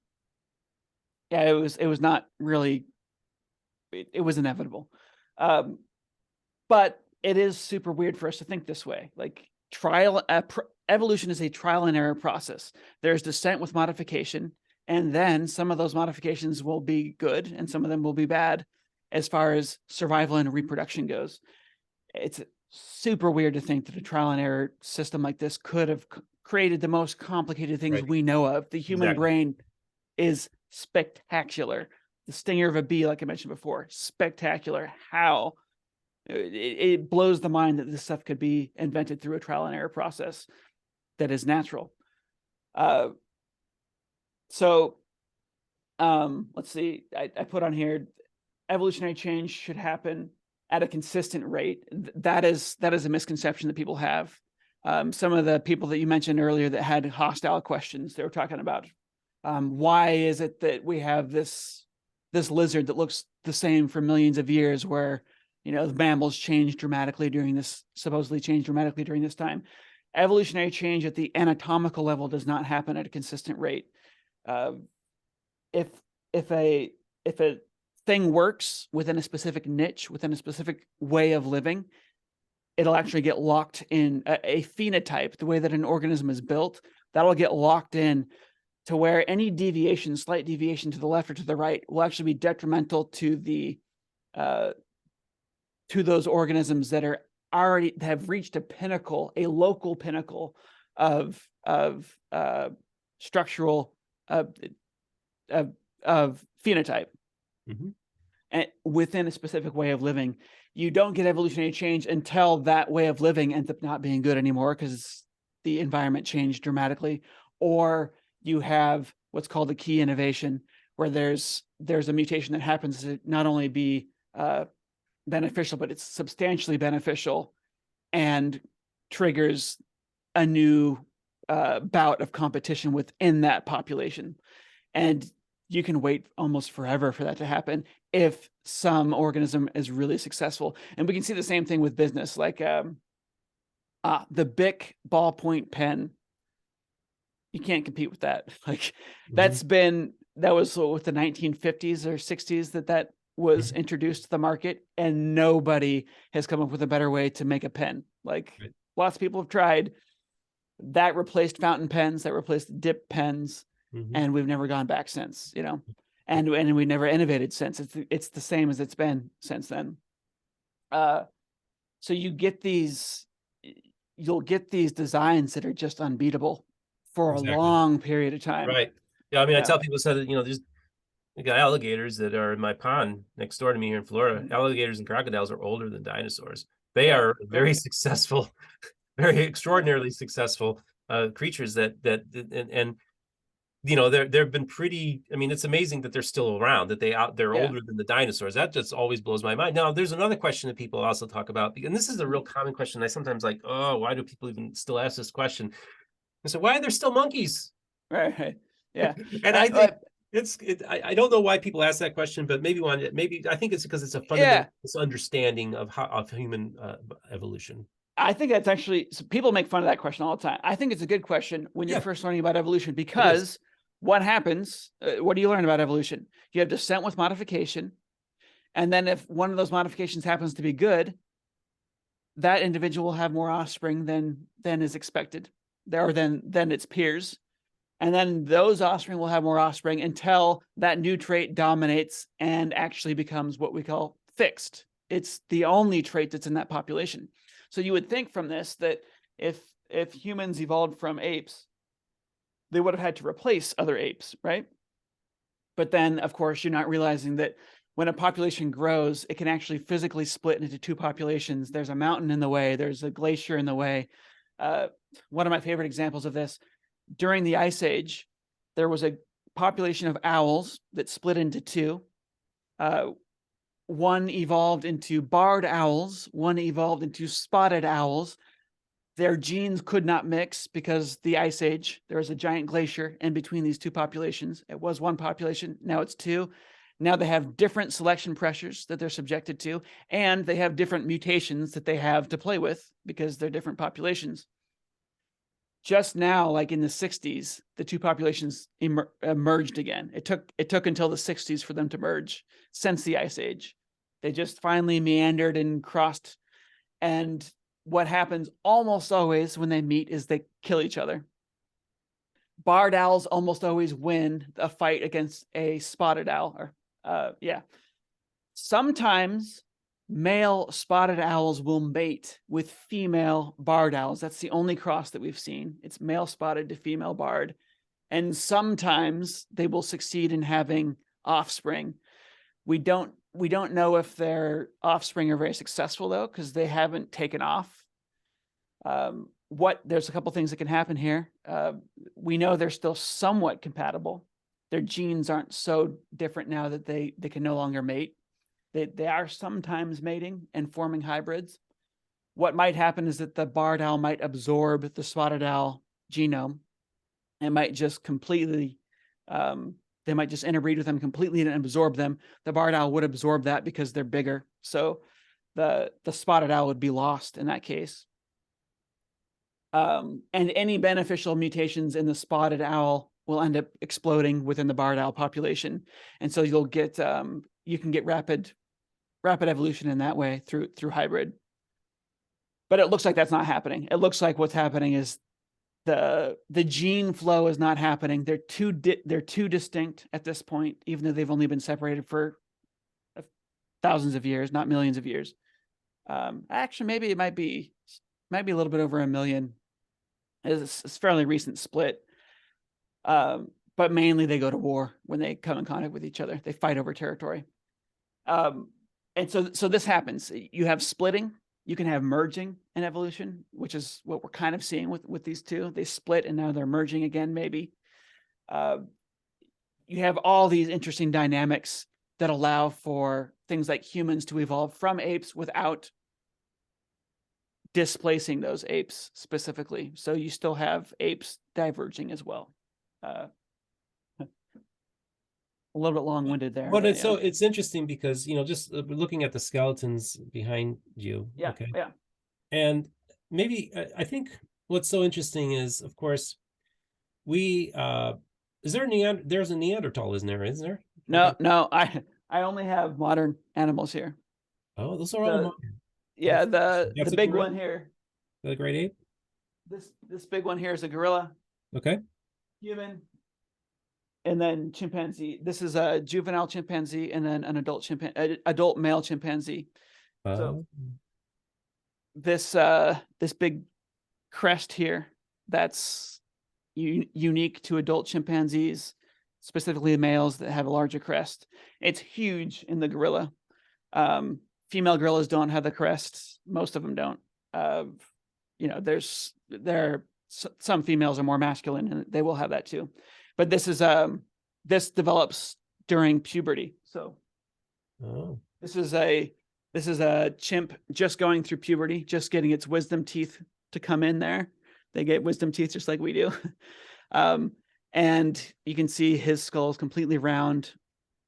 S2: yeah, it was not really. It was inevitable. But it is super weird for us to think this way. Like evolution is a trial and error process. There's descent with modification, and then some of those modifications will be good and some of them will be bad as far as survival and reproduction goes. It's super weird to think that a trial and error system like this could have created the most complicated things we know of. The human brain is spectacular. The stinger of a bee, like I mentioned before, spectacular. How it blows the mind that this stuff could be invented through a trial and error process that is natural. So let's see. I put on here, evolutionary change should happen at a consistent rate. That is a misconception that people have. Some of the people that you mentioned earlier that had hostile questions, they were talking about why is it that we have this lizard that looks the same for millions of years, where the mammals supposedly changed dramatically during this time. Evolutionary change at the anatomical level does not happen at a consistent rate. If a thing works within a specific niche, within a specific way of living, it'll actually get locked in a phenotype, the way that an organism is built, that'll get locked in to where any deviation, slight deviation to the left or to the right, will actually be detrimental to those organisms that are already have reached a pinnacle, a local pinnacle of structural of phenotype. Mm-hmm. And within a specific way of living. You don't get evolutionary change until that way of living ends up not being good anymore because the environment changed dramatically, or you have what's called a key innovation, where there's a mutation that happens to not only be beneficial, but it's substantially beneficial and triggers a new bout of competition within that population. And you can wait almost forever for that to happen if some organism is really successful. And we can see the same thing with business, like the Bic ballpoint pen. You can't compete with that. Like that was with the 1950s or 60s that was introduced to the market, and nobody has come up with a better way to make a pen. Like lots of people have tried. That replaced fountain pens, that replaced dip pens. And we've never gone back since, and we never innovated since. It's the same as it's been since then. So you'll get these designs that are just unbeatable for a long period of time.
S1: Right. Yeah. I mean, I tell people, so that, there's got alligators that are in my pond next door to me here in Florida. Alligators and crocodiles are older than dinosaurs. They are very successful, very extraordinarily successful creatures that they've been pretty. I mean, it's amazing that they're still around, that they're older than the dinosaurs. That just always blows my mind. Now, there's another question that people also talk about, and this is a real common question. I sometimes like, oh, why do people even still ask this question? I said, why are there still monkeys?
S2: Right. Yeah.
S1: And I think I don't know why people ask that question, but maybe I think it's because it's a fundamental misunderstanding of human evolution.
S2: I think that's actually, so people make fun of that question all the time. I think it's a good question when you're first learning about evolution, because what happens, what do you learn about evolution? You have descent with modification. And then if one of those modifications happens to be good, that individual will have more offspring than is expected, or than its peers. And then those offspring will have more offspring until that new trait dominates and actually becomes what we call fixed. It's the only trait that's in that population. So you would think from this that if humans evolved from apes, they would have had to replace other apes, right? But then, of course, you're not realizing that when a population grows, it can actually physically split into two populations. There's a mountain in the way. There's a glacier in the way. One of my favorite examples of this, during the Ice Age, there was a population of owls that split into two. One evolved into barred owls. One evolved into spotted owls. Their genes could not mix because the Ice Age, there was a giant glacier in between these two populations. It was one population. Now it's two. Now they have different selection pressures that they're subjected to, and they have different mutations that they have to play with because they're different populations. Just now, like in the 60s, the two populations merged again. It took until the 60s for them to merge since the Ice Age. They just finally meandered and crossed. And what happens almost always when they meet is they kill each other. Barred owls almost always win a fight against a spotted owl. Sometimes male spotted owls will mate with female barred owls. That's the only cross that we've seen. It's male spotted to female barred. And sometimes they will succeed in having offspring. We don't know if their offspring are very successful, though, because they haven't taken off. There's a couple things that can happen here. We know they're still somewhat compatible. Their genes aren't so different now that they can no longer mate. They are sometimes mating and forming hybrids. What might happen is that the barred owl might absorb the spotted owl genome and might just completely, they might just interbreed with them completely and absorb them. The barred owl would absorb that because they're bigger. So the spotted owl would be lost in that case. And any beneficial mutations in the spotted owl will end up exploding within the barred owl population. And so you'll get, you can get rapid evolution in that way through hybrid. But it looks like that's not happening. It looks like what's happening is the gene flow is not happening. They're too distinct at this point, even though they've only been separated for thousands of years, not millions of years. Actually, maybe it might be a little bit over 1 million. It's a fairly recent split. But mainly they go to war when they come in contact with each other. They fight over territory. And so this happens. You have splitting. You can have merging in evolution, which is what we're kind of seeing with these two. They split and now they're merging again, maybe. You have all these interesting dynamics that allow for things like humans to evolve from apes without displacing those apes specifically. So you still have apes diverging as well. A little bit long-winded there.
S1: But it's interesting because, just looking at the skeletons behind you.
S2: Yeah.
S1: Okay.
S2: Yeah.
S1: And maybe I think what's so interesting is, of course, there's a Neanderthal, isn't there?
S2: No, I only have modern animals here.
S1: Oh, those are all modern.
S2: Yeah, the big
S1: gorilla?
S2: one here.
S1: The great ape?
S2: This big one here is a gorilla.
S1: Okay.
S2: Human. And then chimpanzee. This is a juvenile chimpanzee and then an adult male chimpanzee. So this big crest here, that's unique to adult chimpanzees, specifically the males that have a larger crest. It's huge in the gorilla. Female gorillas don't have the crests. Most of them don't. Some females are more masculine and they will have that too. But this develops during puberty. So this is a chimp just going through puberty, just getting its wisdom teeth to come in there. They get wisdom teeth just like we do. And you can see his skull is completely round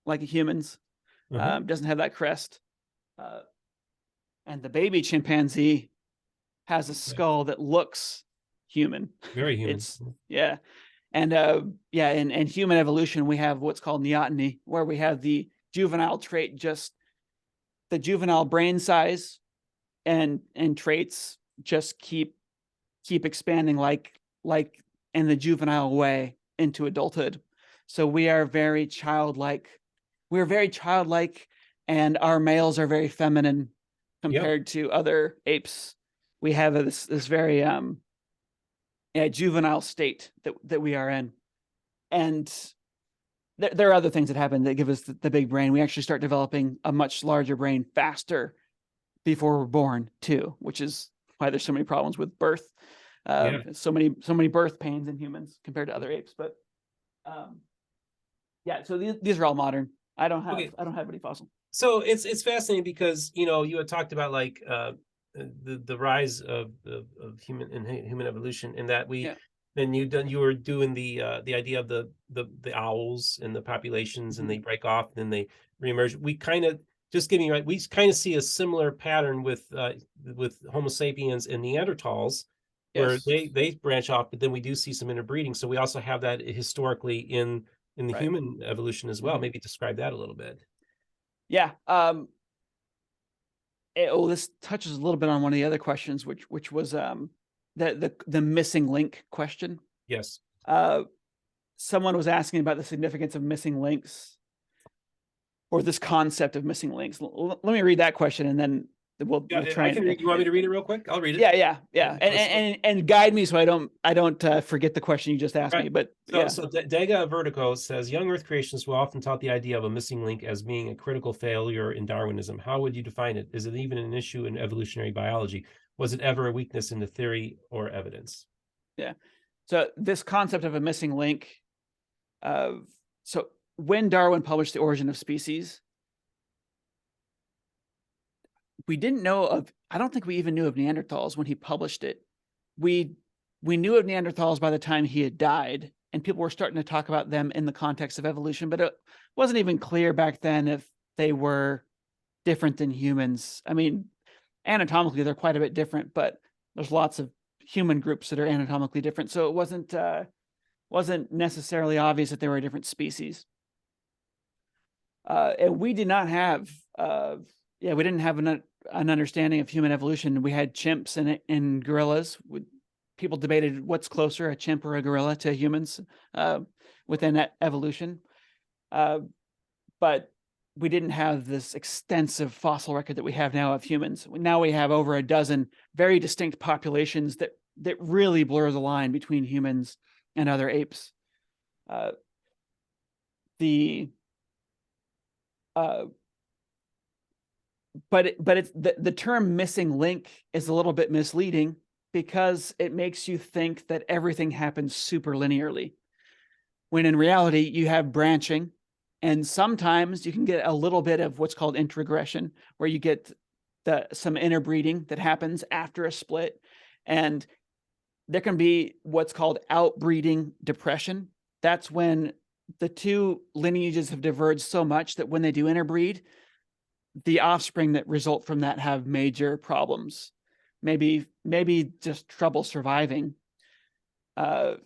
S2: like a human's. Doesn't have that crest. And the baby chimpanzee has a skull that looks human. Very human. In human evolution, we have what's called neoteny, where we have the juvenile trait, just the juvenile brain size and traits just keep expanding like in the juvenile way into adulthood. So we are very childlike. We're very childlike, and our males are very feminine compared to other apes. We have this very juvenile state that we are in. And there are other things that happen that give us the big brain. We actually start developing a much larger brain faster before we're born too, which is why there's so many problems with birth. So many birth pains in humans compared to other apes. But so these are all modern. I don't have any fossil.
S1: So it's fascinating because you had talked about like the rise of human evolution, in that And you were doing the idea of the owls and the populations, and they break off, and then they reemerge. We kind of just getting right. We kind of see a similar pattern with Homo sapiens and Neanderthals, where
S2: Yes.
S1: they branch off, but then we do see some interbreeding. So we also have that historically in the
S2: Right.
S1: human evolution as well. Maybe describe that a little bit.
S2: Yeah. This touches a little bit on one of the other questions, which was the missing link question.
S1: Yes.
S2: Someone was asking about the significance of missing links, or this concept of missing links. Let me read that question, and then we'll try.
S1: I can read. You want me to read it real quick? I'll read it.
S2: Yeah. And guide me so I don't forget the question you just asked me. But
S1: so Dega Vertigo says young Earth creationists were often taught the idea of a missing link as being a critical failure in Darwinism. How would you define it? Is it even an issue in evolutionary biology? Was it ever a weakness in the theory or evidence?
S2: Yeah. So this concept of a missing link. So when Darwin published The Origin of Species, we didn't know of, I don't think we even knew of Neanderthals when he published it. We knew of Neanderthals by the time he had died, and people were starting to talk about them in the context of evolution, but it wasn't even clear back then if they were different than humans. I mean, anatomically, they're quite a bit different, but there's lots of human groups that are anatomically different. So it wasn't necessarily obvious that they were a different species. And we did not have, we didn't have an understanding of human evolution. We had chimps and gorillas. People debated what's closer, a chimp or a gorilla, to humans within that evolution. But we didn't have this extensive fossil record that we have now of humans. Now we have over a dozen very distinct populations that really blur the line between humans and other apes. But it's the term missing link is a little bit misleading, because it makes you think that everything happens super linearly, when in reality you have branching, and sometimes you can get a little bit of what's called introgression, where you get some interbreeding that happens after a split, and there can be what's called outbreeding depression. That's when the two lineages have diverged so much that when they do interbreed, the offspring that result from that have major problems, maybe just trouble surviving.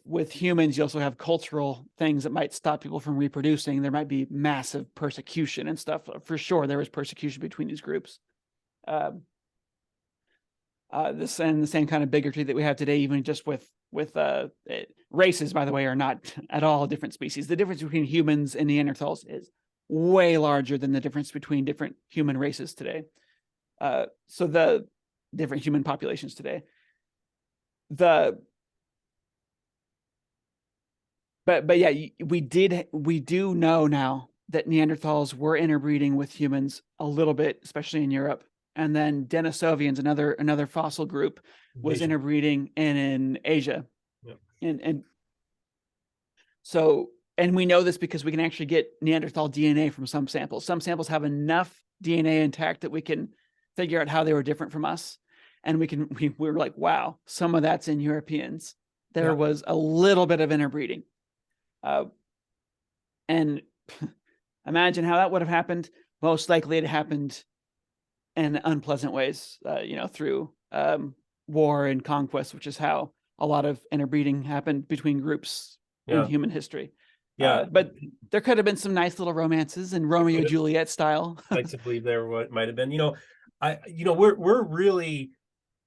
S2: With humans, you also have cultural things that might stop people from reproducing. There might be massive persecution and stuff. For sure, there was persecution between these groups. This and the same kind of bigotry that we have today, even just with races, by the way, are not at all different species. The difference between humans and Neanderthals is way larger than the difference between different human races today. So the different human populations today. But yeah, we do know now that Neanderthals were interbreeding with humans a little bit, especially in Europe. And then Denisovians, another fossil group, was interbreeding in Asia. Yep. And we know this because we can actually get Neanderthal DNA from some samples. Some samples have enough DNA intact that we can figure out how they were different from us. And we were like, wow, some of that's in Europeans. There was a little bit of interbreeding. And imagine how that would have happened. Most likely it happened in unpleasant ways, through war and conquest, which is how a lot of interbreeding happened between groups in human history. But there could have been some nice little romances in Romeo and Juliet style.
S1: I like to believe there might have been. We're really,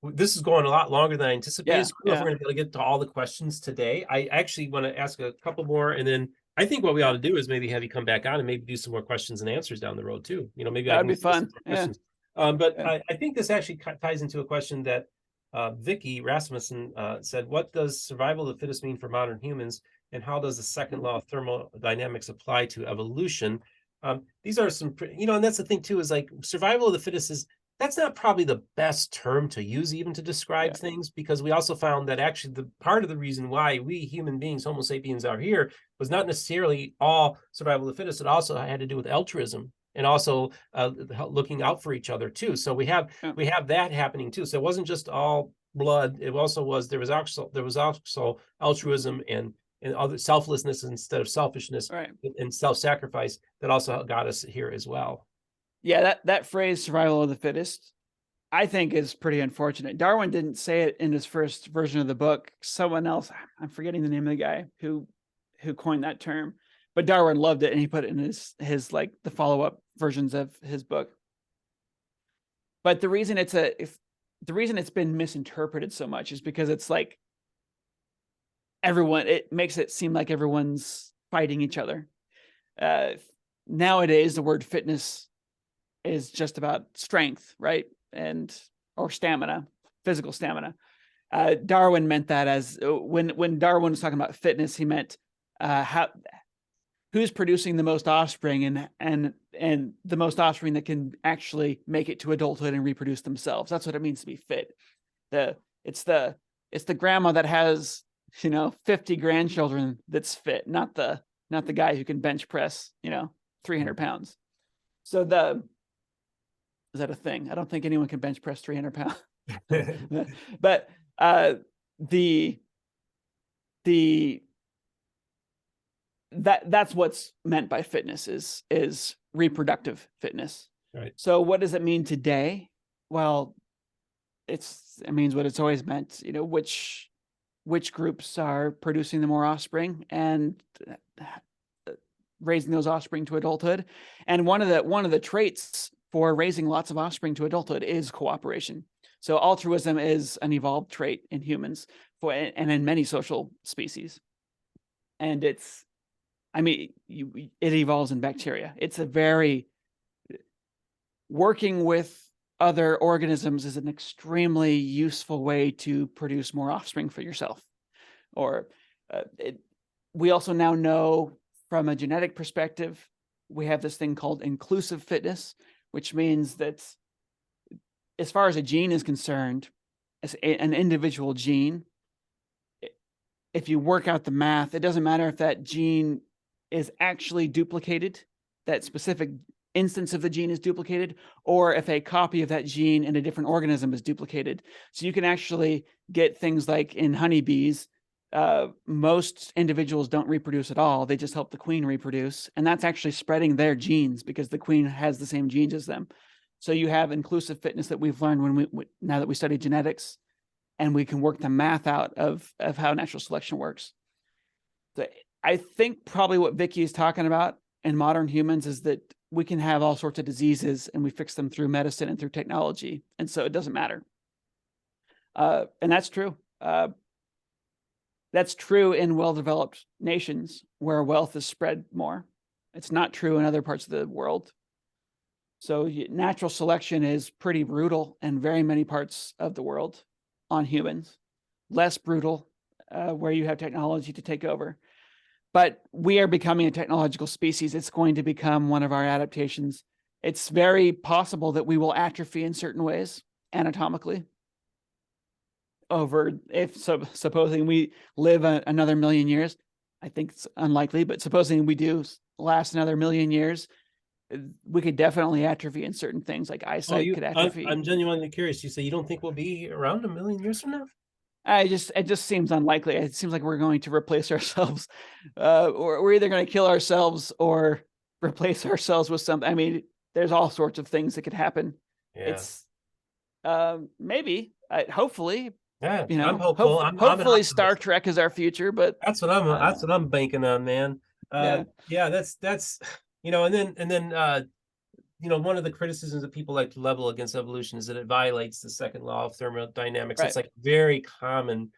S1: this is going a lot longer than I anticipated. So I don't know if we're going to be able to get to all the questions today. I actually want to ask a couple more, and then I think what we ought to do is maybe have you come back on and maybe do some more questions and answers down the road too. Maybe
S2: that'd be fun.
S1: I think this actually ties into a question that Vicky Rasmussen said. What does survival of the fittest mean for modern humans, and how does the second law of thermodynamics apply to evolution? These are some, and that's the thing too, is like survival of the fittest that's not probably the best term to use even to describe things, because we also found that actually the part of the reason why we human beings, Homo sapiens, are here was not necessarily all survival of the fittest. It also had to do with altruism and also looking out for each other too. So we have that happening too. So it wasn't just all blood. It also was, there was also altruism and other selflessness instead of selfishness,
S2: Right.
S1: and self-sacrifice that also got us here as well.
S2: Yeah, that phrase "survival of the fittest," I think, is pretty unfortunate. Darwin didn't say it in his first version of the book. Someone else, I'm forgetting the name of the guy who coined that term, but Darwin loved it and he put it in his like the follow-up versions of his book. But the reason it's been misinterpreted so much is because it's like it makes it seem like everyone's fighting each other. Nowadays, the word fitness is just about strength, right? Or stamina, physical stamina. Darwin meant that as when Darwin was talking about fitness, he meant who's producing the most offspring and the most offspring that can actually make it to adulthood and reproduce themselves. That's what it means to be fit. It's the grandma that has 50 grandchildren that's fit, not the guy who can bench press 300 pounds. So is that a thing? I don't think anyone can bench press 300 pounds. But that's what's meant by fitness is reproductive fitness.
S1: Right.
S2: So what does it mean today? Well, it means what it's always meant, which groups are producing the more offspring and raising those offspring to adulthood. And one of the traits for raising lots of offspring to adulthood is cooperation. So altruism is an evolved trait in humans and in many social species. And it evolves in bacteria. It's working with other organisms is an extremely useful way to produce more offspring for yourself. We also now know from a genetic perspective, we have this thing called inclusive fitness, which means that as far as a gene is concerned, as an individual gene, if you work out the math, it doesn't matter if that gene is actually duplicated, that specific instance of the gene is duplicated, or if a copy of that gene in a different organism is duplicated. So you can actually get things like in honeybees, most individuals don't reproduce at all. They just help the queen reproduce. And that's actually spreading their genes because the queen has the same genes as them. So you have inclusive fitness that we've learned now that we study genetics, and we can work the math out of how natural selection works. So I think probably what Vicky is talking about in modern humans is that we can have all sorts of diseases and we fix them through medicine and through technology. And so it doesn't matter. And that's true. That's true in well-developed nations where wealth is spread more. It's not true in other parts of the world. So natural selection is pretty brutal in very many parts of the world on humans, less brutal where you have technology to take over. But we are becoming a technological species. It's going to become one of our adaptations. It's very possible that we will atrophy in certain ways anatomically. Supposing we live another million years, I think it's unlikely, but supposing we do last another million years, we could definitely atrophy in certain things, like eyesight could atrophy.
S1: I'm genuinely curious. You say you don't think we'll be around a million years from now?
S2: It just seems unlikely. It seems like we're going to replace ourselves, or we're either going to kill ourselves or replace ourselves with something. I mean, there's all sorts of things that could happen.
S1: Yeah.
S2: It's maybe, hopefully.
S1: Yeah, I'm hopeful.
S2: Hopefully, Star Trek is our future, but
S1: that's what I'm banking on, man. Yeah, that's and then one of the criticisms that people like to level against evolution is that it violates the second law of thermodynamics.
S2: Right.
S1: It's like very common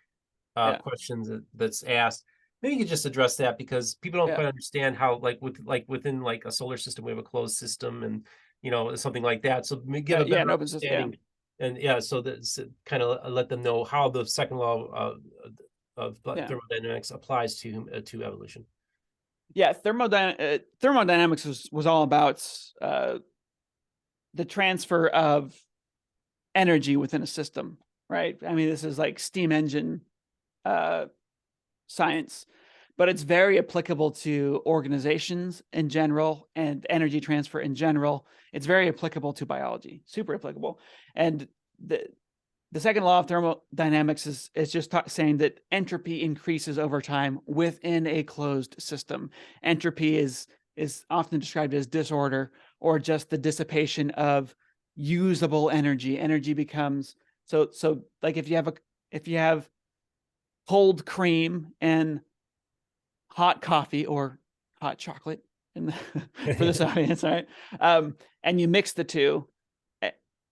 S1: questions that's asked. Maybe you could just address that because people don't quite understand how within a solar system we have a closed system and something like that. So give a better understanding. And so that's kind of let them know how the second law of thermodynamics applies to evolution.
S2: Yeah, thermodynamics was all about the transfer of energy within a system, right? I mean, this is like steam engine science, but it's very applicable to organizations in general and energy transfer in general. It's very applicable to biology, super applicable. And the second law of thermodynamics is just saying that entropy increases over time within a closed system. Entropy is often described as disorder, or just the dissipation of usable energy. Energy becomes so like if you have cold cream and hot coffee or hot chocolate for this audience, right? And you mix the two,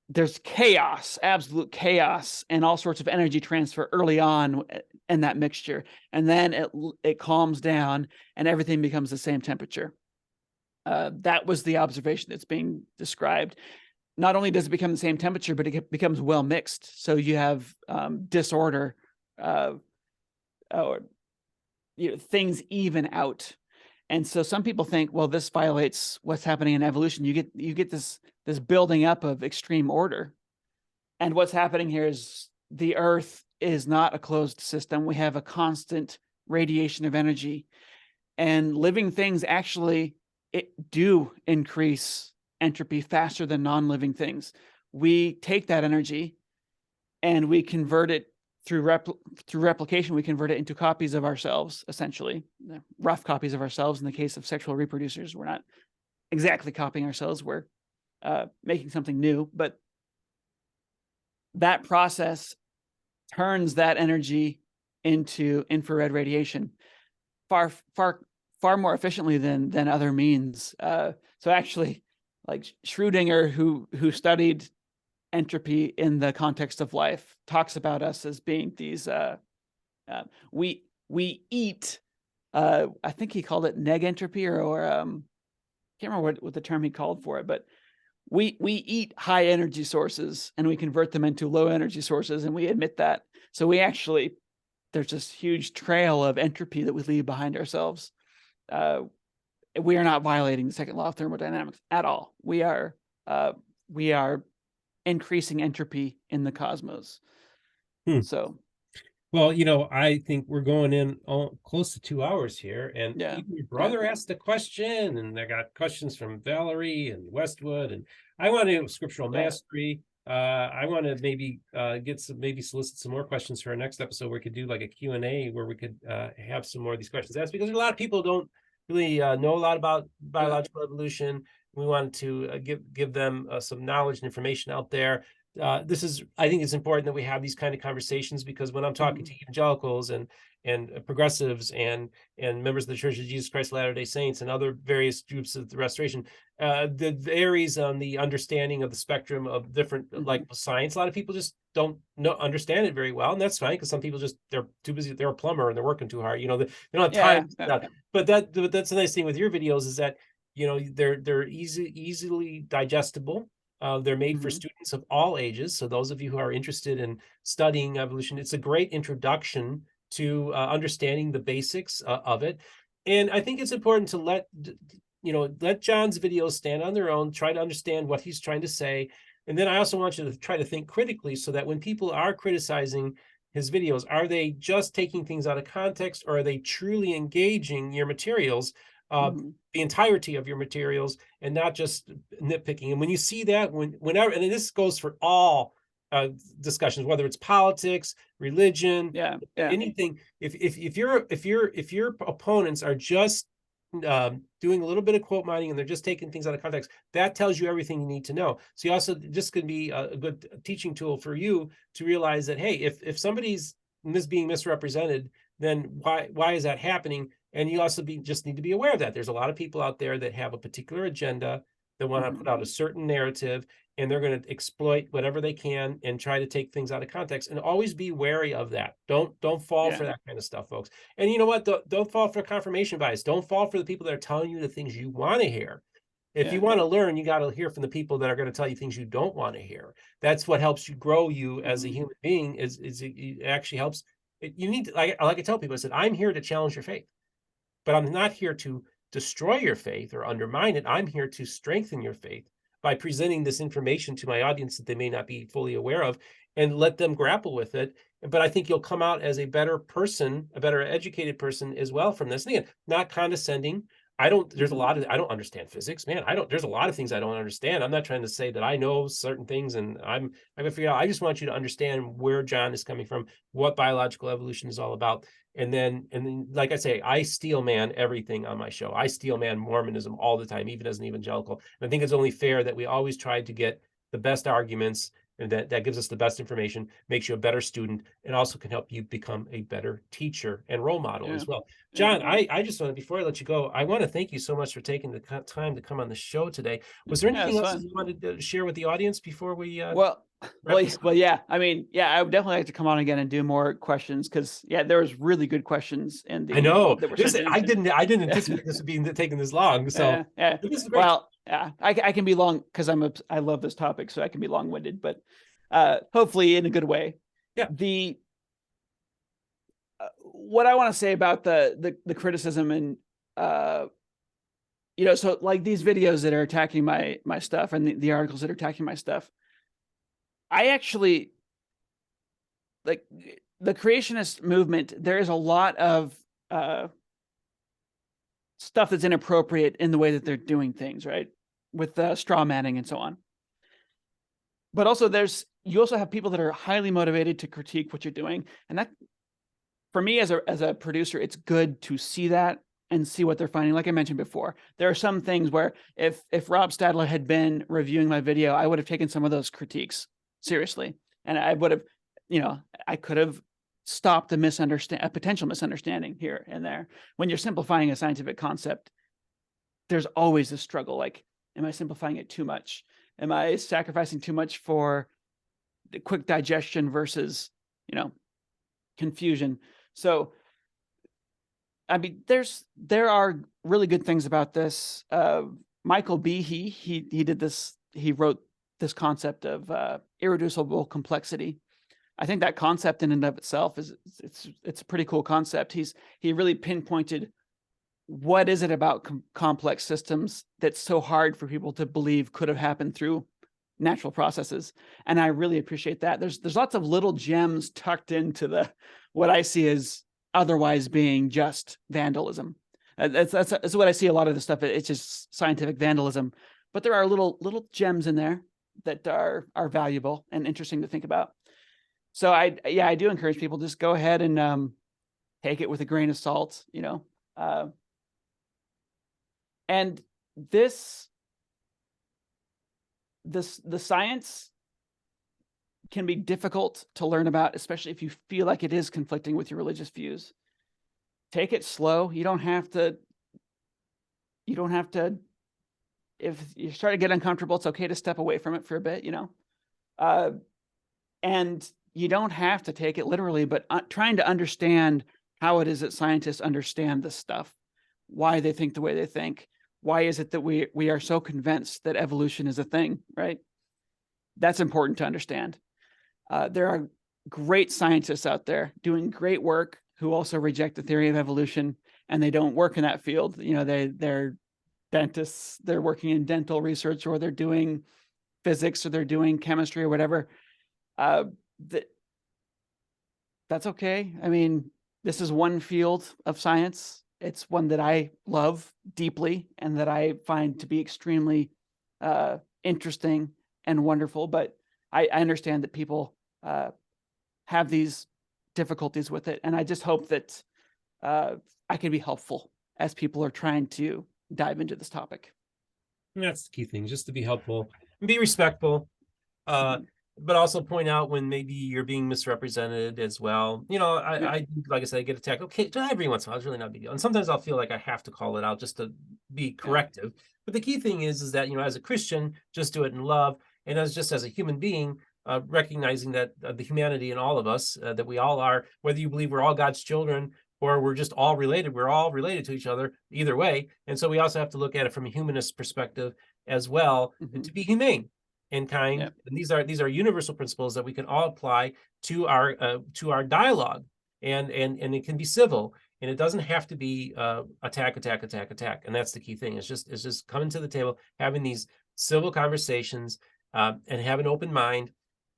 S2: there's chaos, absolute chaos, and all sorts of energy transfer early on in that mixture. And then it calms down and everything becomes the same temperature. That was the observation that's being described. Not only does it become the same temperature, but it becomes well mixed. So you have disorder, or things even out. And so some people think, well, this violates what's happening in evolution. You get this building up of extreme order. And what's happening here is the Earth is not a closed system. We have a constant radiation of energy, and living things actually do increase entropy faster than non-living things. We take that energy and we convert it through replication. We convert it into copies of ourselves, essentially rough copies of ourselves. In the case of sexual reproducers, we're not exactly copying ourselves. We're making something new, but that process turns that energy into infrared radiation far more efficiently than other means. So actually, like Schrödinger, who studied entropy in the context of life, talks about us as being these we eat, I think he called it neg entropy, or can't remember what the term he called for it, but we eat high energy sources and we convert them into low energy sources, and we admit that. So there's this huge trail of entropy that we leave behind ourselves. We are not violating the second law of thermodynamics at all. We are increasing entropy in the cosmos. So,
S1: well, I think we're going in close to 2 hours here, and even your brother asked a question, and I got questions from Valerie and Westwood, and I want to scriptural mastery. I want to maybe solicit some more questions for our next episode, where we could do like a Q&A where we could have some more of these questions asked, because a lot of people don't really know a lot about biological evolution. We wanted to give them some knowledge and information out there. I think it's important that we have these kind of conversations, because when I'm talking to evangelicals and progressives and members of the Church of Jesus Christ of Latter-day Saints and other various groups of the Restoration, that varies on the understanding of the spectrum of different like science. A lot of people just don't understand it very well, and that's fine, because some people they're too busy. They're a plumber and they're working too hard. They don't have time. But that's the nice thing with your videos, is that they're easily digestible. They're made for students of all ages. So those of you who are interested in studying evolution, it's a great introduction to understanding the basics of it. And I think it's important to let Jon's videos stand on their own, try to understand what he's trying to say. And then I also want you to try to think critically, so that when people are criticizing his videos, are they just taking things out of context, or are they truly engaging your materials, the entirety of your materials, and not just nitpicking? And when you see that, whenever, and this goes for all discussions, whether it's politics, religion, anything, if your opponents are just doing a little bit of quote mining and they're just taking things out of context, that tells you everything you need to know. So you also, this could be a good teaching tool for you to realize that, hey, if somebody's being misrepresented, then why is that happening? And you also just need to be aware of that. There's a lot of people out there that have a particular agenda, that want to put out a certain narrative, and they're going to exploit whatever they can and try to take things out of context. And always be wary of that. Don't fall for that kind of stuff, folks. And you know what? Don't fall for confirmation bias. Don't fall for the people that are telling you the things you want to hear. If you want to learn, you got to hear from the people that are going to tell you things you don't want to hear. That's what helps you grow you as a human being. It actually helps. You need to, like I tell people, I said, I'm here to challenge your faith, but I'm not here to destroy your faith or undermine it. I'm here to strengthen your faith by presenting this information to my audience that they may not be fully aware of, and let them grapple with it. But I think you'll come out as a better person, a better educated person as well from this. And again, not condescending, there's a lot of, I don't understand physics, man. There's a lot of things I don't understand. I'm not trying to say that I know certain things and I'm gonna figure out. I just want you to understand where Jon is coming from, what biological evolution is all about. And then, like I say, I steel man everything on my show. I steel man Mormonism all the time, even as an evangelical. And I think it's only fair that we always try to get the best arguments, and that gives us the best information, makes you a better student, and also can help you become a better teacher and role model as well. Jon, I just want to, before I let you go, I want to thank you so much for taking the time to come on the show today. Was there anything else that you wanted to share with the audience before we
S2: well, yeah. I mean, yeah, I would definitely like to come on again and do more questions, because there was really good questions in the.
S1: I know
S2: that were
S1: this.
S2: sent in.
S1: I didn't anticipate this being taking this long. So
S2: yeah.
S1: This is great.
S2: Well, yeah, I can be long because I love this topic, so I can be long winded, but hopefully in a good way.
S1: Yeah.
S2: What I want to say about the criticism and so like these videos that are attacking my stuff and the articles that are attacking my stuff, I actually like the creationist movement. There is a lot of stuff that's inappropriate in the way that they're doing things, right? With straw manning and so on. But also you also have people that are highly motivated to critique what you're doing. And that, for me as a producer, it's good to see that and see what they're finding. Like I mentioned before, there are some things where if Rob Stadler had been reviewing my video, I would have taken some of those critiques seriously. And I would have, I could have stopped a potential misunderstanding here and there. When you're simplifying a scientific concept, there's always this struggle. Like, am I simplifying it too much? Am I sacrificing too much for the quick digestion versus, confusion? So, I mean, there are really good things about this. Michael Behe, he did this. He wrote this concept of irreducible complexity. I think that concept in and of itself it's a pretty cool concept. He really pinpointed what is it about complex systems that's so hard for people to believe could have happened through natural processes. And I really appreciate that. There's lots of little gems tucked into what I see as otherwise being just vandalism. That's what I see a lot of the stuff. It's just scientific vandalism, but there are little gems in there that are valuable and interesting to think about. So I do encourage people, just go ahead and take it with a grain of salt, and the science can be difficult to learn about, especially if you feel like it is conflicting with your religious views. Take it slow. You don't have to. If you start to get uncomfortable, it's okay to step away from it for a bit, and you don't have to take it literally, but trying to understand how it is that scientists understand this stuff, why they think the way they think. Why is it that we are so convinced that evolution is a thing, right? That's important to understand. There are great scientists out there doing great work who also reject the theory of evolution, and they don't work in that field. They're dentists, they're working in dental research, or they're doing physics, or they're doing chemistry or whatever. That's okay. I mean, this is one field of science. It's one that I love deeply and that I find to be extremely interesting and wonderful. But I understand that people have these difficulties with it. And I just hope that I can be helpful as people are trying to dive into this topic.
S1: And that's the key thing, just to be helpful and be respectful. But also point out when maybe you're being misrepresented as well. I like I said, I get attacked. Okay, every once in a while, it's really not a big deal. And sometimes I'll feel like I have to call it out just to be corrective. But the key thing is that, as a Christian, just do it in love. And as a human being, recognizing that the humanity in all of us, that we all are, whether you believe we're all God's children or we're just all related, we're all related to each other either way. And so we also have to look at it from a humanist perspective as well, and to be humane and kind. Yep. And these are universal principles that we can all apply to our dialogue, and it can be civil, and it doesn't have to be attack. And that's the key thing. It's just coming to the table, having these civil conversations, and have an open mind,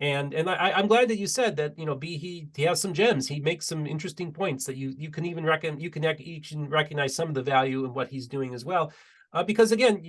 S1: I'm glad that you said that, you know, he has some gems. He makes some interesting points that you can even recognize some of the value in what he's doing as well. Because again,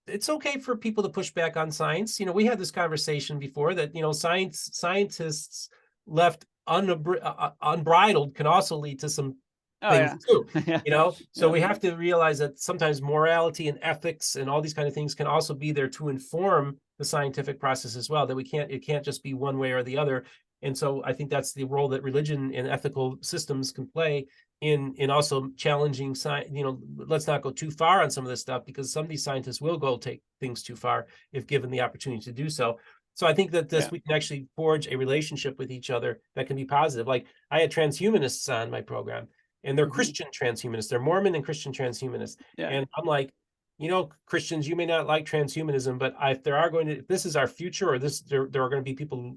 S1: it's okay for people to push back on science. You know, we had this conversation before that, you know, scientists left unbridled can also lead to some
S2: Oh
S1: things
S2: yeah.
S1: too,
S2: Yeah.
S1: you know. So
S2: Yeah.
S1: we have to realize that sometimes morality and ethics and all these kind of things can also be there to inform the scientific process as well, that it can't just be one way or the other. And so I think that's the role that religion and ethical systems can play in also challenging science. You know, let's not go too far on some of this stuff, because some of these scientists will go take things too far if given the opportunity to do so. So I think that we can actually forge a relationship with each other that can be positive. Like, I had transhumanists on my program, and they're Christian transhumanists. They're Mormon and Christian transhumanists.
S2: Yeah.
S1: And I'm like, you know, Christians, you may not like transhumanism, but if this is our future, or there are going to be people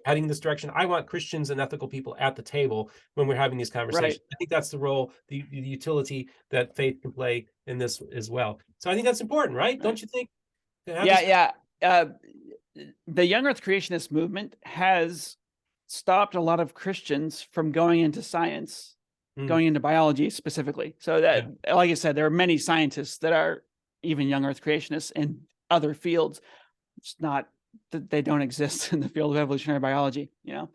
S1: heading this direction, I want Christians and ethical people at the table when we're having these conversations.
S2: Right.
S1: I think that's the role, the utility that faith can play in this as well. So I think that's important, right? Don't you think?
S2: Yeah. The young Earth creationist movement has stopped a lot of Christians from going into science, going into biology specifically. So that, like I said, there are many scientists that are even young Earth creationists in other fields. It's not that they don't exist in the field of evolutionary biology, you know.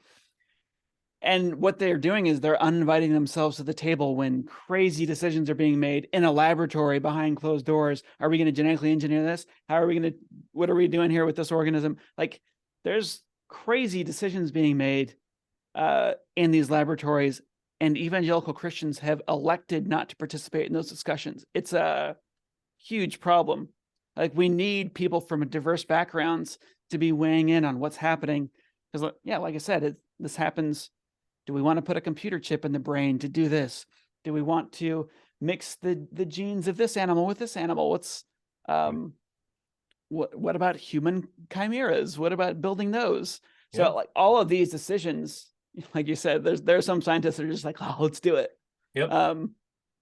S2: And what they're doing is they're uninviting themselves to the table when crazy decisions are being made in a laboratory behind closed doors. Are we going to genetically engineer this? What are we doing here with this organism? Like, there's crazy decisions being made in these laboratories, and evangelical Christians have elected not to participate in those discussions. It's a huge problem. Like, we need people from diverse backgrounds to be weighing in on what's happening. Because, like I said, this happens. Do we want to put a computer chip in the brain to do this? Do we want to mix the genes of this animal with this animal? What about human chimeras? What about building those? So like all of these decisions, like you said, there are some scientists that are just like, oh, let's do it.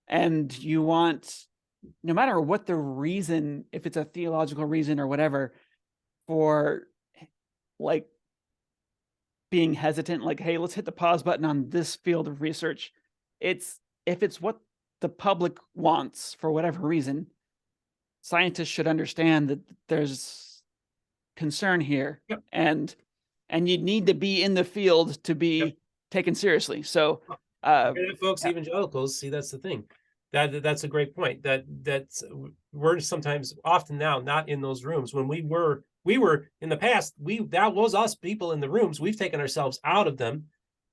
S2: And you want, no matter what the reason, if it's a theological reason or whatever, for like being hesitant, like, hey, let's hit the pause button on this field of research. If it's what the public wants for whatever reason, scientists should understand that there's concern here, and you need to be in the field to be taken seriously. So,
S1: folks, evangelicals, see, that's the thing. That's a great point. That's we're sometimes, often now, not in those rooms. When we were in the past, that was us people in the rooms. We've taken ourselves out of them,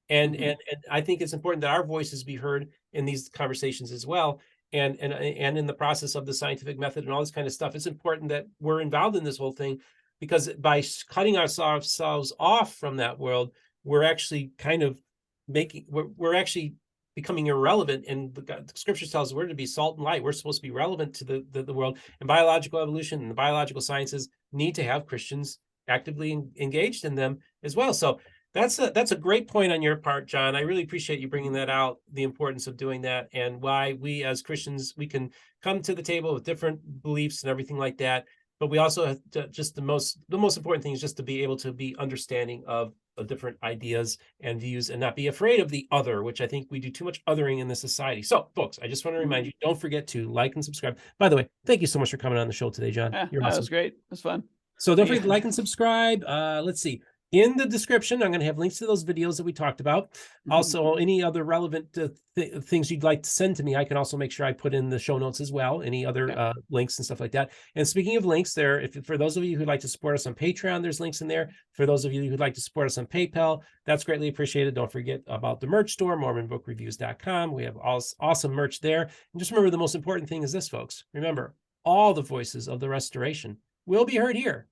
S1: and I think it's important that our voices be heard in these conversations as well. And in the process of the scientific method and all this kind of stuff, it's important that we're involved in this whole thing, because by cutting ourselves off from that world, we're actually kind of we're actually becoming irrelevant. And the scriptures tells us we're to be salt and light. We're supposed to be relevant to the world. And biological evolution and the biological sciences need to have Christians actively engaged in them as well. So that's a great point on your part, Jon. I really appreciate you bringing that out, the importance of doing that, and why we as Christians, we can come to the table with different beliefs and everything like that. But we also have to, just the most important thing is just to be able to be understanding of different ideas and views, and not be afraid of the other, which I think we do too much othering in this society. So, folks, I just want to remind you, don't forget to like and subscribe. By the way, thank you so much for coming on the show today, Jon. You're awesome.
S2: That was great. It was fun.
S1: So don't forget to like and subscribe. Let's see. In the description, I'm going to have links to those videos that we talked about. Also, any other relevant things you'd like to send to me, I can also make sure I put in the show notes as well. Any other links and stuff like that. And speaking of links, for those of you who'd like to support us on Patreon, there's links in there. For those of you who'd like to support us on PayPal, that's greatly appreciated. Don't forget about the merch store, MormonBookReviews.com. We have awesome merch there. And just remember, the most important thing is this, folks. Remember, all the voices of the restoration will be heard here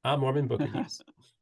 S1: on Mormon Book Reviews.